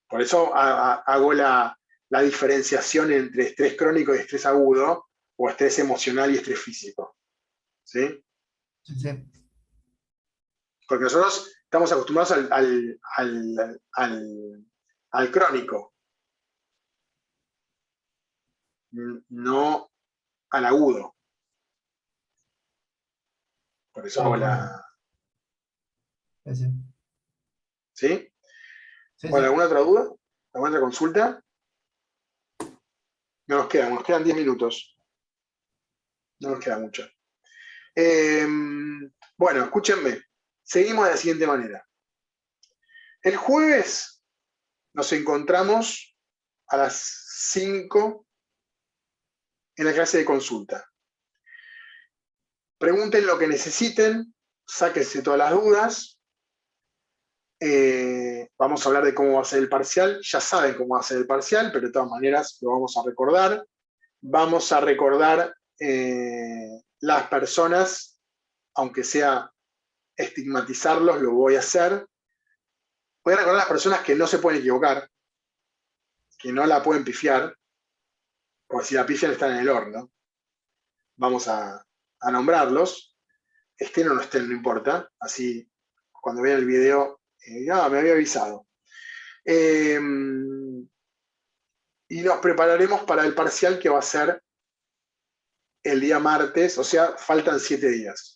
Por eso hago la diferenciación entre estrés crónico y estrés agudo, o estrés emocional y estrés físico. ¿Sí? Sí. Porque nosotros estamos acostumbrados al crónico, no al agudo. Por eso hago la... Sí. ¿Sí? Sí, Bueno, ¿alguna otra duda? ¿Alguna otra consulta? No nos quedan 10 minutos. No nos queda mucho. Bueno, escúchenme. Seguimos de la siguiente manera. El jueves nos encontramos a las 5 en la clase de consulta. Pregunten lo que necesiten, sáquense todas las dudas. Vamos a hablar de cómo va a ser el parcial. Ya saben cómo va a ser el parcial, pero de todas maneras lo vamos a recordar. Vamos a recordar las personas, aunque sea estigmatizarlos, lo voy a hacer. Voy a recordar a las personas que no se pueden equivocar, que no la pueden pifiar, porque si la pifian están en el horno. Vamos a nombrarlos, estén o no estén, no importa, así cuando vean el video, me había avisado. Y nos prepararemos para el parcial que va a ser el día martes, o sea, faltan 7 días.